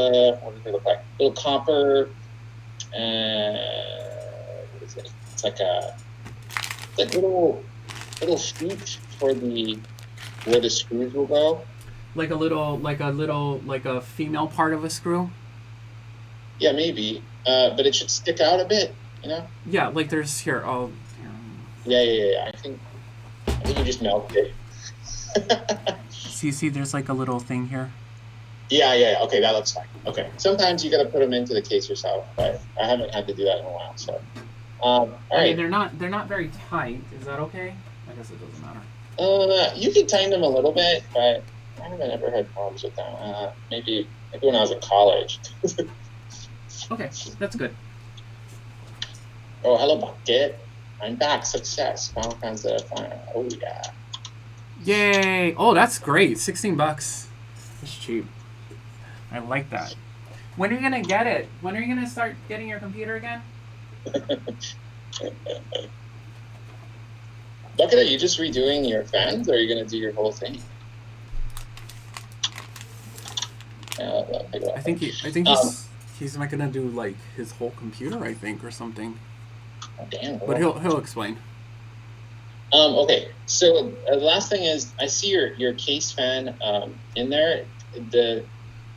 what do they look like? Little copper, what is it? It's like little feet for where the screws will go. Like a female part of a screw. Yeah, maybe. But it should stick out a bit, you know? Yeah, like there's here. Oh, Yeah. I think you just melted it. see, there's like a little thing here. Yeah. Okay, that looks fine. Okay. Sometimes you got to put them into the case yourself, but I haven't had to do that in a while. So, all I right. mean, they're not very tight. Is that okay? I guess it doesn't matter. You can tighten them a little bit, but I haven't ever had problems with them. Maybe when I was in college. Okay, that's good. Oh, hello, Bucket. I'm back. Success. Final Fantasy Fire. Oh, yeah. Yay! Oh, that's great. $16. That's cheap. I like that. When are you gonna get it? When are you gonna start getting your computer again? Bucket, are you just redoing your fans, or are you gonna do your whole thing? I think he's not gonna do like his whole computer, I think, or something. Oh, damn. But he'll explain. Okay. So the last thing is, I see your case fan in there. The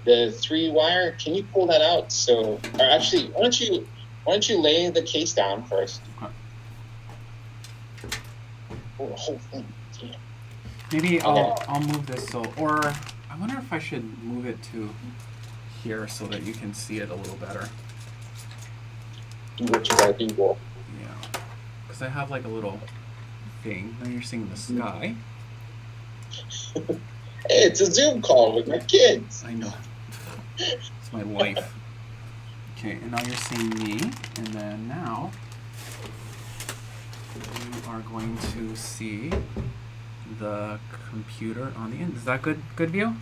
3-wire. Can you pull that out? So, or actually, why don't you lay the case down first? Okay. Oh, the whole thing. Damn. Maybe I'll move this or I wonder if I should move it to here so that you can see it a little better. What you gotta do, boy. Yeah, because I have like a little thing. Now you're seeing the sky. Hey, it's a Zoom call with my kids. I know. It's my wife. Okay, and now you're seeing me, and then now you are going to see the computer on the end. Is that good view?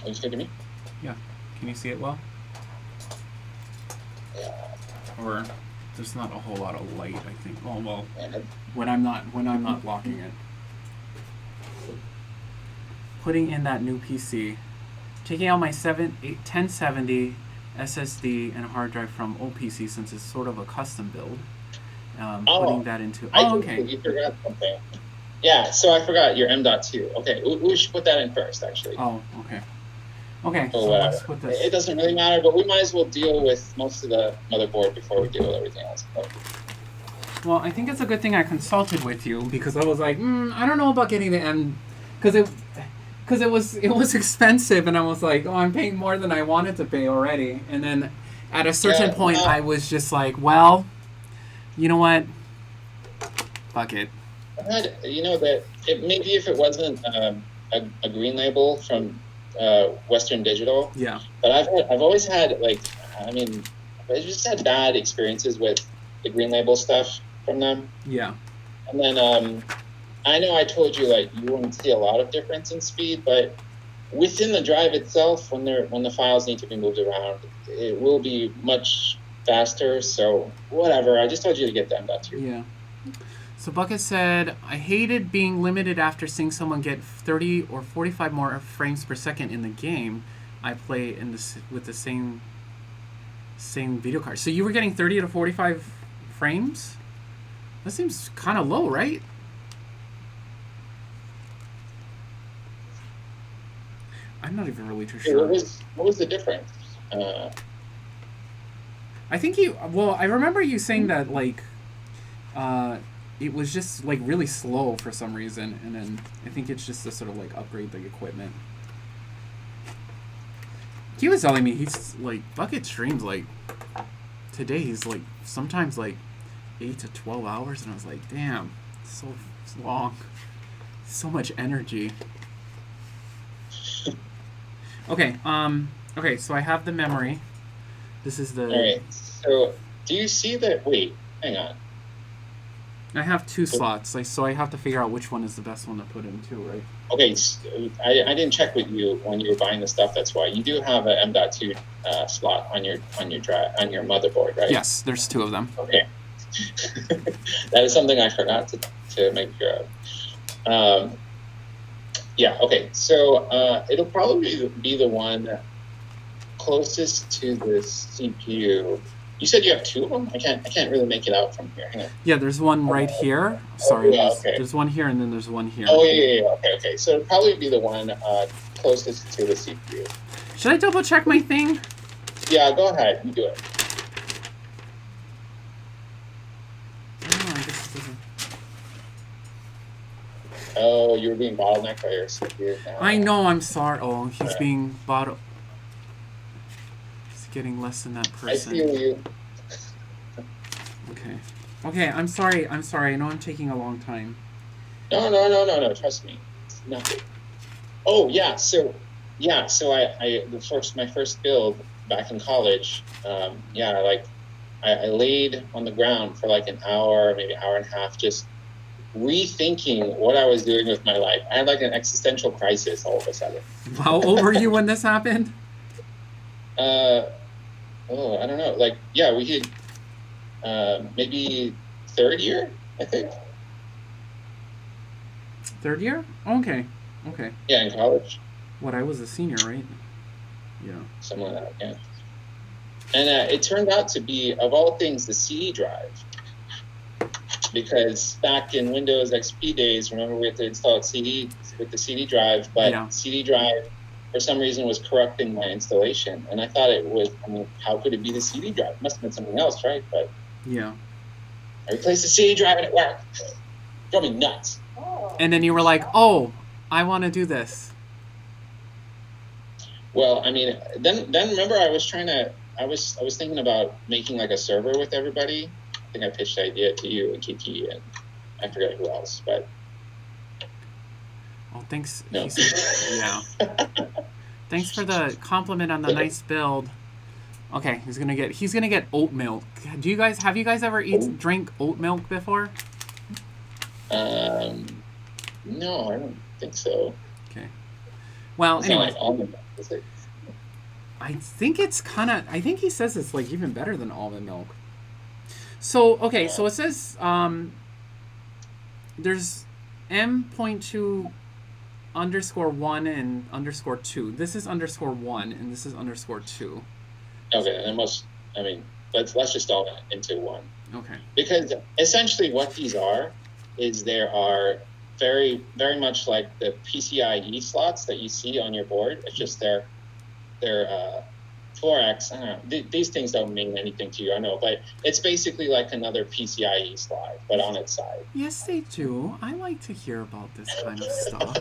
Are you speaking to me? Yeah. Can you see it well? Yeah. Or there's not a whole lot of light, I think. Oh well, Yeah. when I'm not locking it. Putting in that new PC, taking out my 1070 SSD and hard drive from old PC since it's sort of a custom build. Putting that into. I Okay. You forgot something. Yeah, so I forgot your M.2. Okay, we should put that in first, actually. Oh, okay. Okay, So so let's put this. It doesn't really matter, but we might as well deal with most of the motherboard before we deal with everything else. Well, I think it's a good thing I consulted with you because I was like, I don't know about getting the M, because it was expensive, and I was like, oh, I'm paying more than I wanted to pay already. And then at a certain point, I was just like, well, you know what? Fuck it. You know that maybe if it wasn't a green label from Western Digital, Yeah. but I've always had I just had bad experiences with the green label stuff from them. Yeah. And then I know I told you you won't see a lot of difference in speed, but within the drive itself, when the files need to be moved around, it will be much faster. So whatever. I just told you to get the M.2. Yeah. So Bucket said, I hated being limited after seeing someone get 30 or 45 more frames per second in the game I play with the same video card. So you were getting 30 to 45 frames? That seems kind of low, right? I'm not even really too sure. What was the difference? I think I remember you saying that it was just really slow for some reason, and then I think it's just to sort of upgrade the equipment. He was telling me he's Bucket streams today he's sometimes 8 to 12 hours, and I was like, damn, it's so long, so much energy. Okay, so I have the memory. This is the. All right. So do you see that? Wait, hang on. I have 2 slots, so I have to figure out which one is the best one to put in too, right? Okay, I didn't check with you when you were buying the stuff. That's why you do have a M.2 slot on your drive on your motherboard, right? Yes, there's 2 of them. Okay. That is something I forgot to make sure of. Yeah, okay. So it'll probably be the one closest to the CPU. You said you have two of them? I can't really make it out from here. Hang on. Yeah, there's one right here. Sorry, yeah, there's one here and then there's one here. Oh, yeah. Okay. So it'll probably be the one closest to the CPU. Should I double check my thing? Yeah, go ahead. You do it. Oh, I guess it doesn't. Oh, you were being bottlenecked by your CPU. I know, I'm sorry. Oh, he's being bottle. He's getting less than that person. I feel you. Okay, I'm sorry. I know I'm taking a long time. No. Trust me. It's nothing. Oh, yeah. So my first build back in college, I laid on the ground for like an hour, maybe hour and a half, just rethinking what I was doing with my life. I had like an existential crisis all of a sudden. How old were you when this happened? I don't know. Like, yeah, we did maybe third year, I think. Third year? Okay. Yeah, in college. What, I was a senior, right? Yeah. Something like that, yeah. And it turned out to be, of all things, the CD drive. Because back in Windows XP days, remember we had to install CD with the CD drive, but CD drive, for some reason, was corrupting my installation. And I thought it was, how could it be the CD drive? It must have been something else, right? But yeah. I replaced the CD drive and it worked. It drove me nuts. And then you were like, oh, I want to do this. Well, then remember I was thinking about making like a server with everybody. I think I pitched the idea to you and Kiki and I forget who else, but. Oh, thanks. No. Yeah. Thanks for the compliment on the nice build. Okay, he's gonna get oat milk. Have you guys ever drank oat milk before? No, I don't think so. Okay. Well, it's anyway. not like almond milk, is it? I think he says it's like even better than almond milk. So, okay, so it says there's M.2 _1 and _2. This is _1 and this is _2. Okay, and let's just all that into one. Okay. Because essentially what these are is there are very, very much like the PCIe slots that you see on your board. It's just they're 4x. I don't know. These things don't mean anything to you, I know, but it's basically like another PCIe slot, but on its side. Yes, they do. I like to hear about this kind of stuff.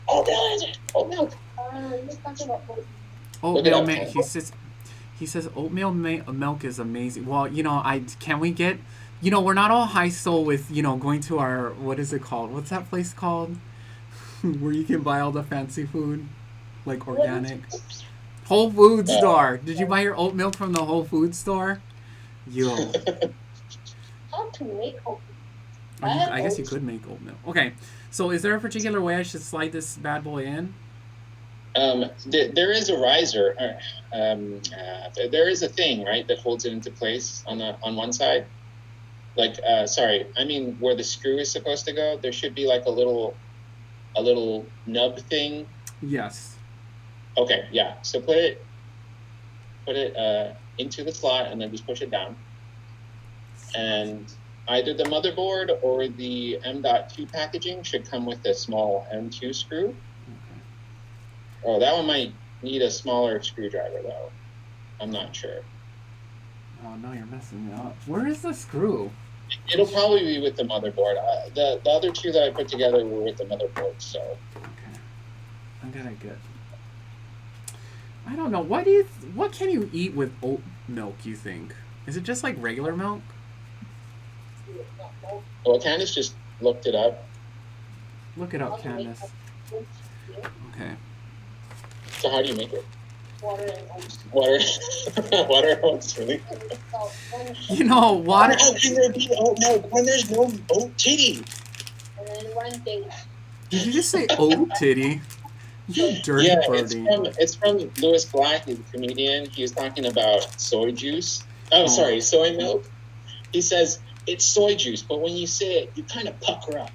Oat milk. Oatmeal milk. He says oatmeal milk is amazing. Well, can we get? We're not all high soul with going to our, what is it called? What's that place called? Where you can buy all the fancy food, like organic. Whole Foods store. Did you buy your oat milk from the Whole Foods store? How to make oat milk? I guess you could make oat milk. Okay, so is there a particular way I should slide this bad boy in? There is a riser. There is a thing, right, that holds it into place on one side. Like, where the screw is supposed to go. There should be like a little nub thing. Yes. Okay, yeah. So put it into the slot and then just push it down. And either the motherboard or the M.2 packaging should come with a small M2 screw. Okay. Oh, that one might need a smaller screwdriver though. I'm not sure. Oh no, you're messing me up. Where is the screw? It'll probably be with the motherboard. The other two that I put together were with the motherboard, so. Okay. I'm gonna get. I don't know. What can you eat with oat milk, you think? Is it just like regular milk? Well, Candace just looked it up. Look it up, Candace. Okay. So how do you make it? Water and oats. Water and oats, really? Water. How can there be oat milk when there's no oat titty? And then one day. Did you just say oat titty? You dirty birdie. It's from Louis Black, he's a comedian. He was talking about soy juice. Soy milk. he says it's soy juice, but when you say it, you kind of pucker up.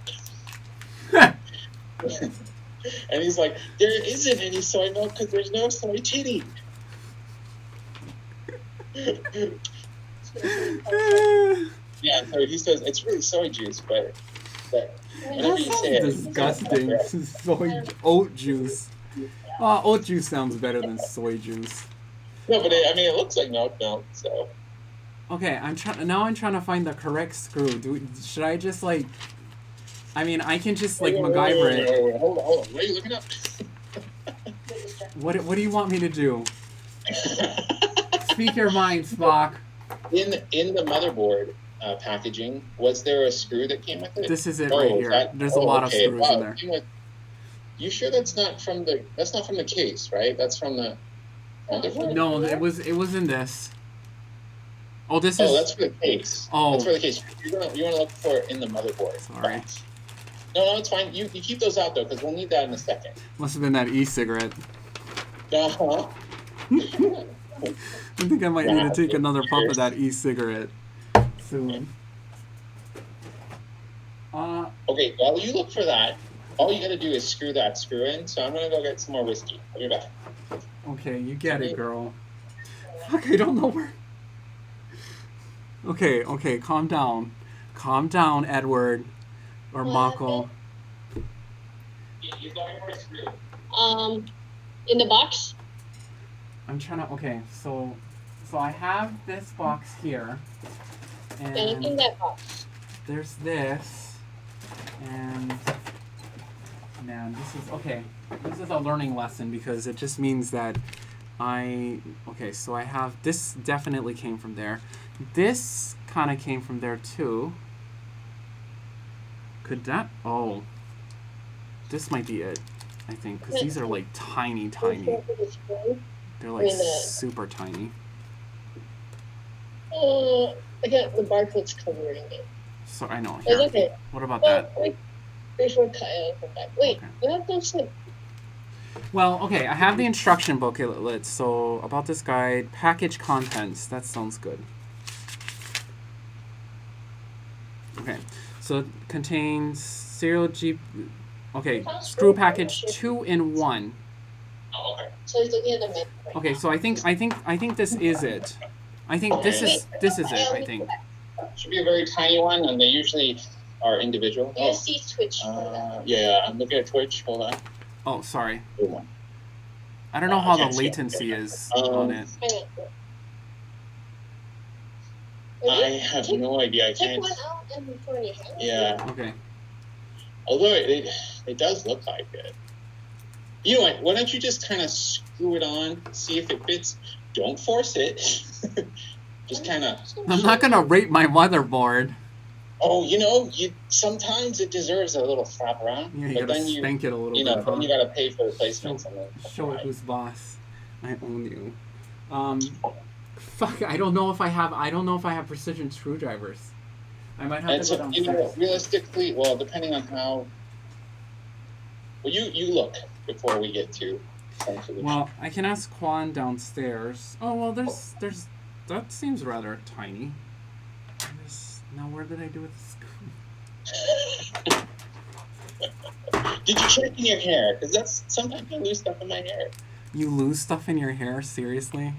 And he's like, there isn't any soy milk because there's no soy titty. Yeah, so he says it's really soy juice, but whenever you say it, Disgusting. Soy oat juice. Oat juice sounds better than soy juice. No, but it looks like milk, so. Okay, I'm trying to find the correct screw. Should I just like? I mean, I can just like MacGyver it. Wait, hold on. What are you looking up? What do you want me to do? Speak your mind, Spock. In the motherboard packaging, was there a screw that came with it? This is it right here. There's a lot of screws in there. You sure that's not from the case, right? That's from the motherboard? No, it was in this. Oh, this is. Oh, that's for the case. Oh. That's for the case. You want to look for it in the motherboard. Sorry. No, it's fine. You keep those out though, because we'll need that in a second. Must have been that e-cigarette. Uh-huh. I think I might need to take another puff of that e-cigarette soon. Okay, while you look for that, all you gotta do is screw that screw in. So I'm gonna go get some more whiskey. I'll be back. Okay, you get it, girl. Fuck, I don't know where. Okay, calm down. Calm down, Edward. Or Mako. You got your screw. In the box. I'm trying to. Okay, so I have this box here, And in and that box. there's this, and man, this is okay. This is a learning lesson because it just means that okay. So I have this. Definitely came from there. This kind of came from there too. Could that? Oh, this might be it. I think because these are like tiny. They're like super tiny. I got the barcode's covering it. So I know. It's Here. okay. What about that? Wait, before Kyle come back. Wait, Okay. what happened to Well, okay. I have the instruction booklet. So about this guide, package contents. That sounds good. Okay. So it contains serial G. Okay, screw package 2-in-1. Oh, okay. So he's looking at the menu. Okay, so I think this is it. I think this is it. I think. Should be a very tiny one, and they usually are individual. You see Twitch. Yeah, I'm looking at Twitch. Hold on. Oh, sorry. Hold on. I don't know how the can't see it. latency is on it. I have no idea. I Take can't. one out and put it in your hand. Yeah. Okay. Although it does look like it. You know what? Why don't you just kind of screw it on, see if it fits? Don't force it. Just kind of. I'm not gonna rate my motherboard. Oh, sometimes it deserves a little slap around. Yeah, you but gotta then spank it a little bit. then Huh? you gotta pay for replacements. Show it who's boss. I own you. Fuck. I don't know if I have precision screwdrivers. I might have And to go so, downstairs. realistically, well, depending on how. Well, you look before we get to some solution. Well, I can ask Quan downstairs. Oh well, there's that seems rather tiny. Now where did I do with the screw? Did you check in your hair? Because that's sometimes I lose stuff in my hair. You lose stuff in your hair? Seriously?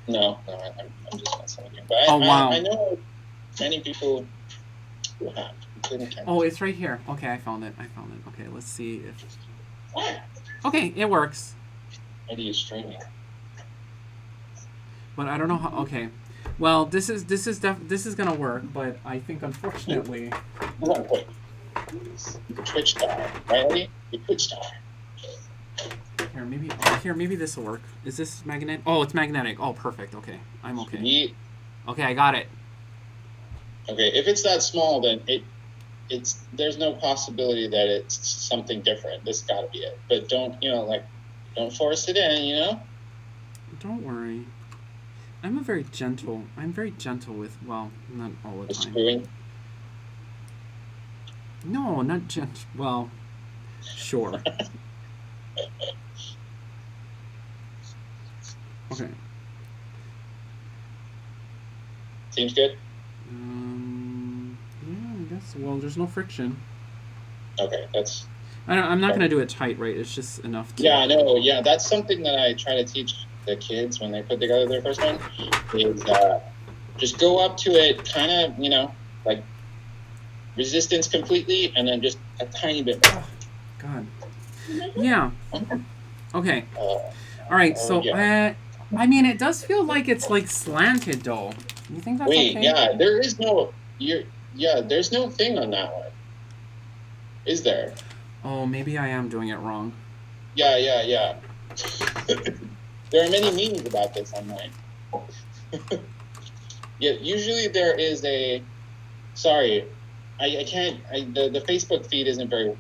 No, I'm just messing with you. But Oh, wow. I know many people who have, including Ken. Oh, it's right here. Okay, I found it. Okay, let's see if. Okay, it works. Maybe you're streaming. But I don't know how. Okay, well, this is gonna work, but I think unfortunately. Hold on, wait. Twitch star, right, Eddie? The Twitch star. Here, maybe this will work. Is this magnetic? Oh, it's magnetic. Oh, perfect. Okay, I'm okay. Sweet. Okay, I got it. Okay, if it's that small, then it's there's no possibility that it's something different. This got to be it. But don't force it in. Don't worry. I'm very gentle with, well, not all the The time. screwing. No, not gentle. Well, sure. Okay. Seems good. well, there's no friction. Okay, that's I'm not gonna do it tight, right? It's just enough to. yeah, I know. Yeah, that's something that I try to teach the kids when they put together their first one. Is just go up to it, kind of, like resistance completely, and then just a tiny bit more. God. Yeah. Okay. All right. So, yeah. I mean, it does feel like it's like slanted, though. You think that's Wait, okay? yeah, there's no thing on that one. Is there? Oh, maybe I am doing it wrong. Yeah. There are many memes about this online. Yeah, usually there is a. Sorry, I can't. The Facebook feed isn't very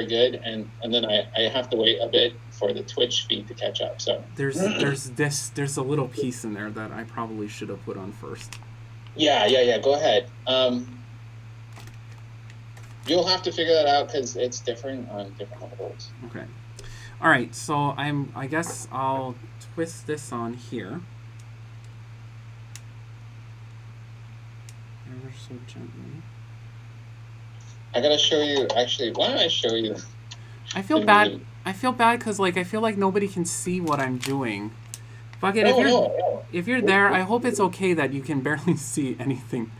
good, and then I have to wait a bit for the Twitch feed to catch up. So there's a little piece in there that I probably should have put on first. Yeah. Go ahead. You'll have to figure that out because it's different on different motherboards. Okay. All right. So I guess I'll twist this on here. Ever so gently. I gotta show you. Actually, why don't I show you? I feel bad. I feel bad because I feel like nobody can see what I'm doing. Fuck it. If you're there, I hope it's okay that you can barely see anything.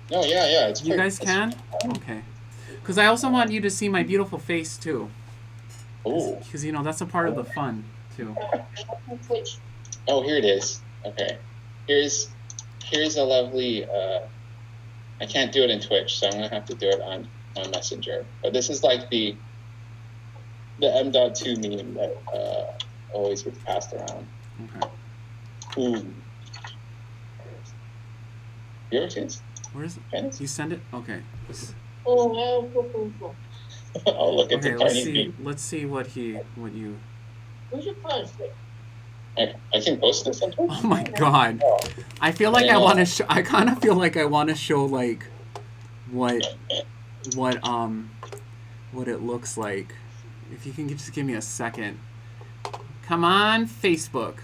No, yeah. It's you guys can? Okay. Because I also want you to see my beautiful face too. Oh. Because that's a part of the fun too. Oh, here it is. Okay. Here's a lovely. I can't do it in Twitch, so I'm gonna have to do it on Messenger. But this is like the M.2 meme that always gets passed around. Okay. Ooh. You ever seen this? Where is it? You send it? Okay. Oh, I'll look at the tiny meme. Let's see what you. Where's your post? I can post this on Twitch. Oh my god! I feel like I want to. I kind of feel like I want to show like what it looks like. If you can just give me a second. Come on, Facebook.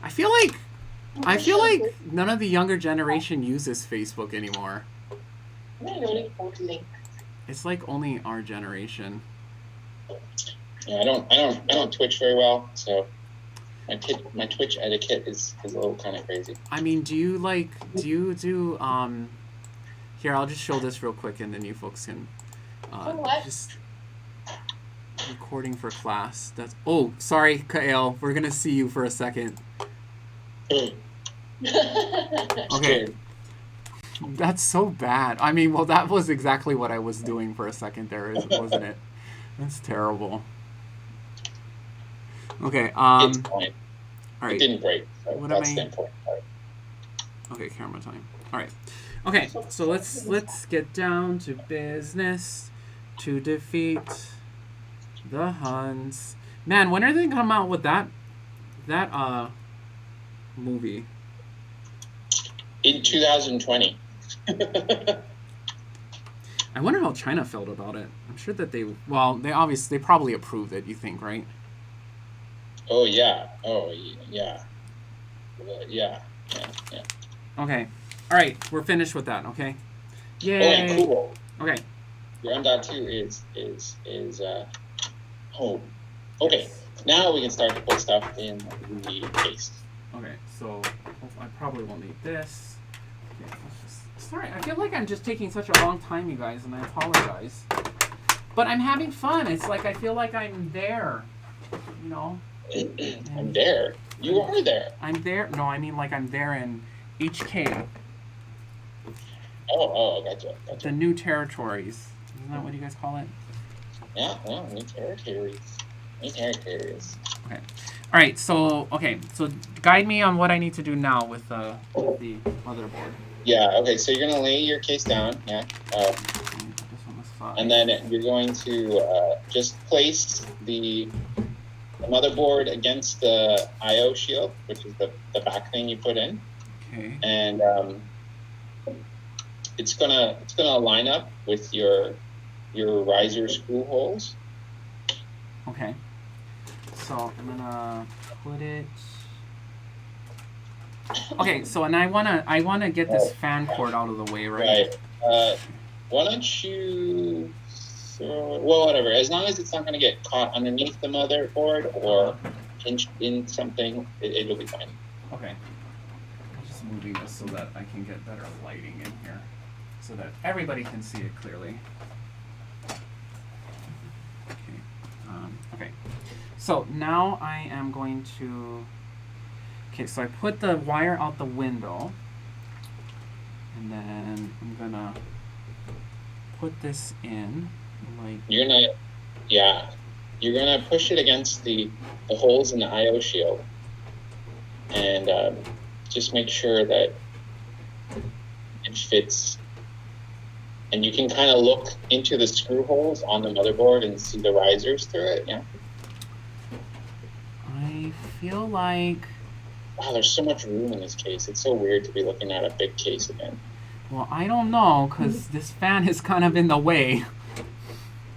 I feel like none of the younger generation uses Facebook anymore. It's like only our generation. Yeah, I don't Twitch very well, so my Twitch etiquette is a little kind of crazy. I mean, do you do here, I'll just show this real quick and then you folks can just recording for class. Sorry, Kael, we're gonna see you for a second. Okay. That's so bad. I mean, well, that was exactly what I was doing for a second there, wasn't it? That's terrible. Okay. It's fine. All right. It didn't break. So that's the important part. Okay, camera time. All right. Okay, so let's get down to business to defeat the Huns. Man, when are they gonna come out with that movie? In 2020. I wonder how China felt about it. I'm sure that they probably approved it, you think, right? Oh yeah. Yeah. Okay. All right, we're finished with that, okay? Yay. Oh, and cool. Okay. Your M.2 is home. Okay. Now we can start to put stuff in the case. Okay, so I probably will need this. Okay, sorry, I feel like I'm just taking such a long time, you guys, and I apologize. But I'm having fun. It's like I feel like I'm there, I'm there. You are there. I'm there. No, I mean like I'm there in HK. Oh, gotcha. The new territories. Isn't that what you guys call it? Yeah, new territories. Okay. All right. So guide me on what I need to do now with the motherboard. Yeah. Okay. So you're gonna lay your case down. Yeah. And then you're going to just place the motherboard against the I/O shield, which is the back thing you put in. Okay. And it's gonna line up with your riser screw holes. Okay. So I'm gonna put it Okay, so and I wanna get this fan cord out of the way, right? Right. Why don't you throw? Well, whatever. As long as it's not going to get caught underneath the motherboard or pinched in something, it'll be fine. Okay. I'm just moving this so that I can get better lighting in here, so that everybody can see it clearly. Okay. Okay. So now I am going to. Okay, so I put the wire out the window, and then I'm gonna put this in, like. You're gonna, yeah, you're gonna push it against the holes in the I/O shield, and just make sure that it fits. And you can kind of look into the screw holes on the motherboard and see the risers through it. Yeah. I feel like. Wow, there's so much room in this case. It's so weird to be looking at a big case again. Well, I don't know, because this fan is kind of in the way.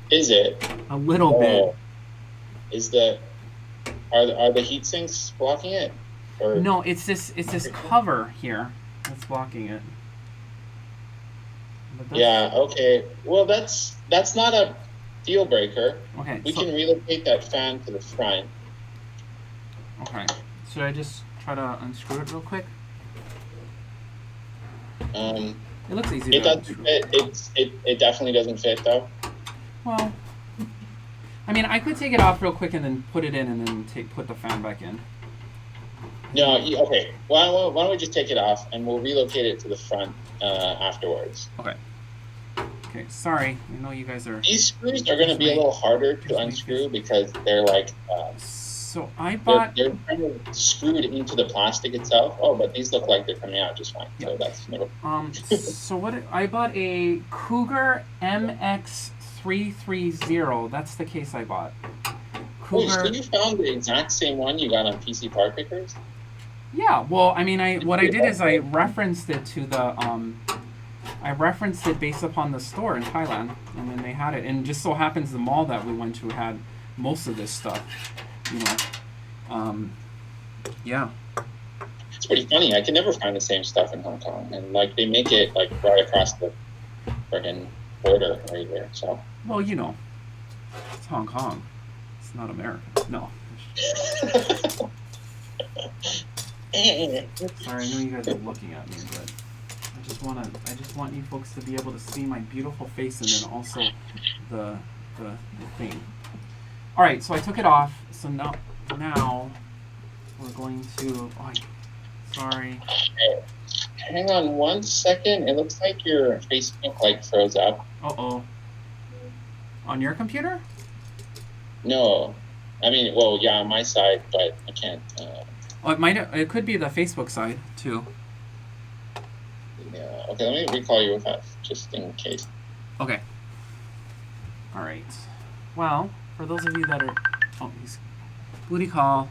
Is it? A little bit. Is the are the heat sinks blocking it? Or No, it's this cover here that's blocking it. But that's- yeah, okay. Well, that's not a deal breaker. Okay. We so, can relocate that fan to the front. Okay. Should I just try to unscrew it real quick? It looks easy It to does. unscrew. It definitely doesn't fit though. Well, I mean, I could take it off real quick and then put it in, and then put the fan back in. No. Okay. Why don't we just take it off and we'll relocate it to the front afterwards. Okay. Okay. Sorry, I know you guys are. These screws are going to be a little harder to unscrew because they're like. So I bought. They're kind of screwed into the plastic itself. Oh, but these look like they're coming out just fine. So that's no. So what? I bought a Cougar MX330. That's the case I bought. Oh, so you found the exact same one you got on PC Part Pickers? Yeah. Well, I mean, what I did is I referenced it to the I referenced it based upon the store in Thailand, and then they had it. And just so happens the mall that we went to had most of this stuff. You know. Yeah. It's pretty funny. I can never find the same stuff in Hong Kong, and like they make it like right across the friggin' border right there. So. Well, you know, it's Hong Kong. It's not America. No. Sorry, I know you guys are looking at me, but I just want you folks to be able to see my beautiful face and then also the thing. All right, so I took it off. So now we're going to. Oh, sorry. Hang on 1 second. It looks like your Facebook like froze up. Uh-oh. On your computer? No, I mean, well, yeah, on my side, but I can't. Oh, it could be the Facebook side too. Yeah. Okay, let me recall you with that just in case. Okay. All right. Well, for those of you that are, he's booty call.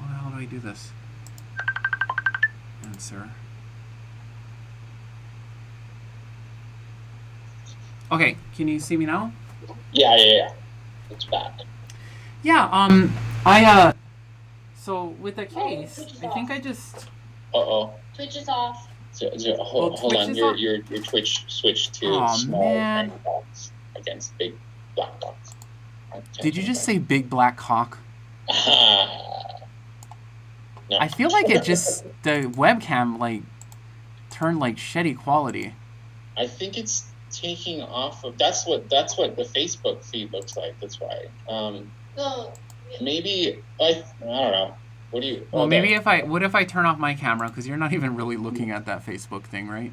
How do I do this? Answer. Okay, can you see me now? Yeah. It's back. Yeah, so with the case, I think I just. Twitch is off. So hold on. Your Twitch switched to small man. dots against big black dots. Did you just say big black cock? No. I feel like the webcam like turned like shitty quality. I think it's taking off of that's what the Facebook feed looks like. That's why. Maybe I don't know. What do you? Well, maybe if I turn off my camera, because you're not even really looking at that Facebook thing, right?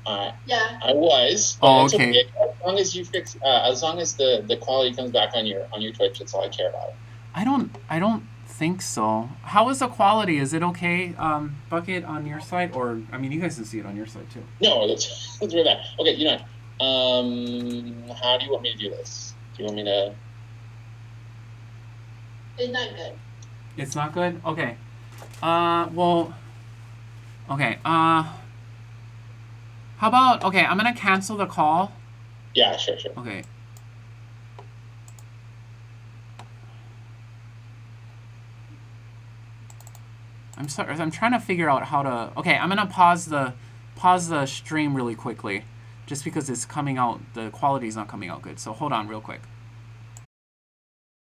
Yeah. I was. Oh, okay. As long as you fix, as long as the quality comes back on your Twitch, that's all I care about. I don't think so. How is the quality? Is it okay, Bucket, on your side, or I mean, you guys can see it on your side too. No, that's really bad. Okay, you know, how do you want me to do this? Do you want me to? It's not good. It's not good? Okay. Well, okay. How about, okay, I'm going to cancel the call. Yeah, sure. Okay. I'm sorry. I'm trying to figure out how to. Okay, I'm gonna pause the stream really quickly, just because it's coming out. The quality's not coming out good. So hold on, real quick.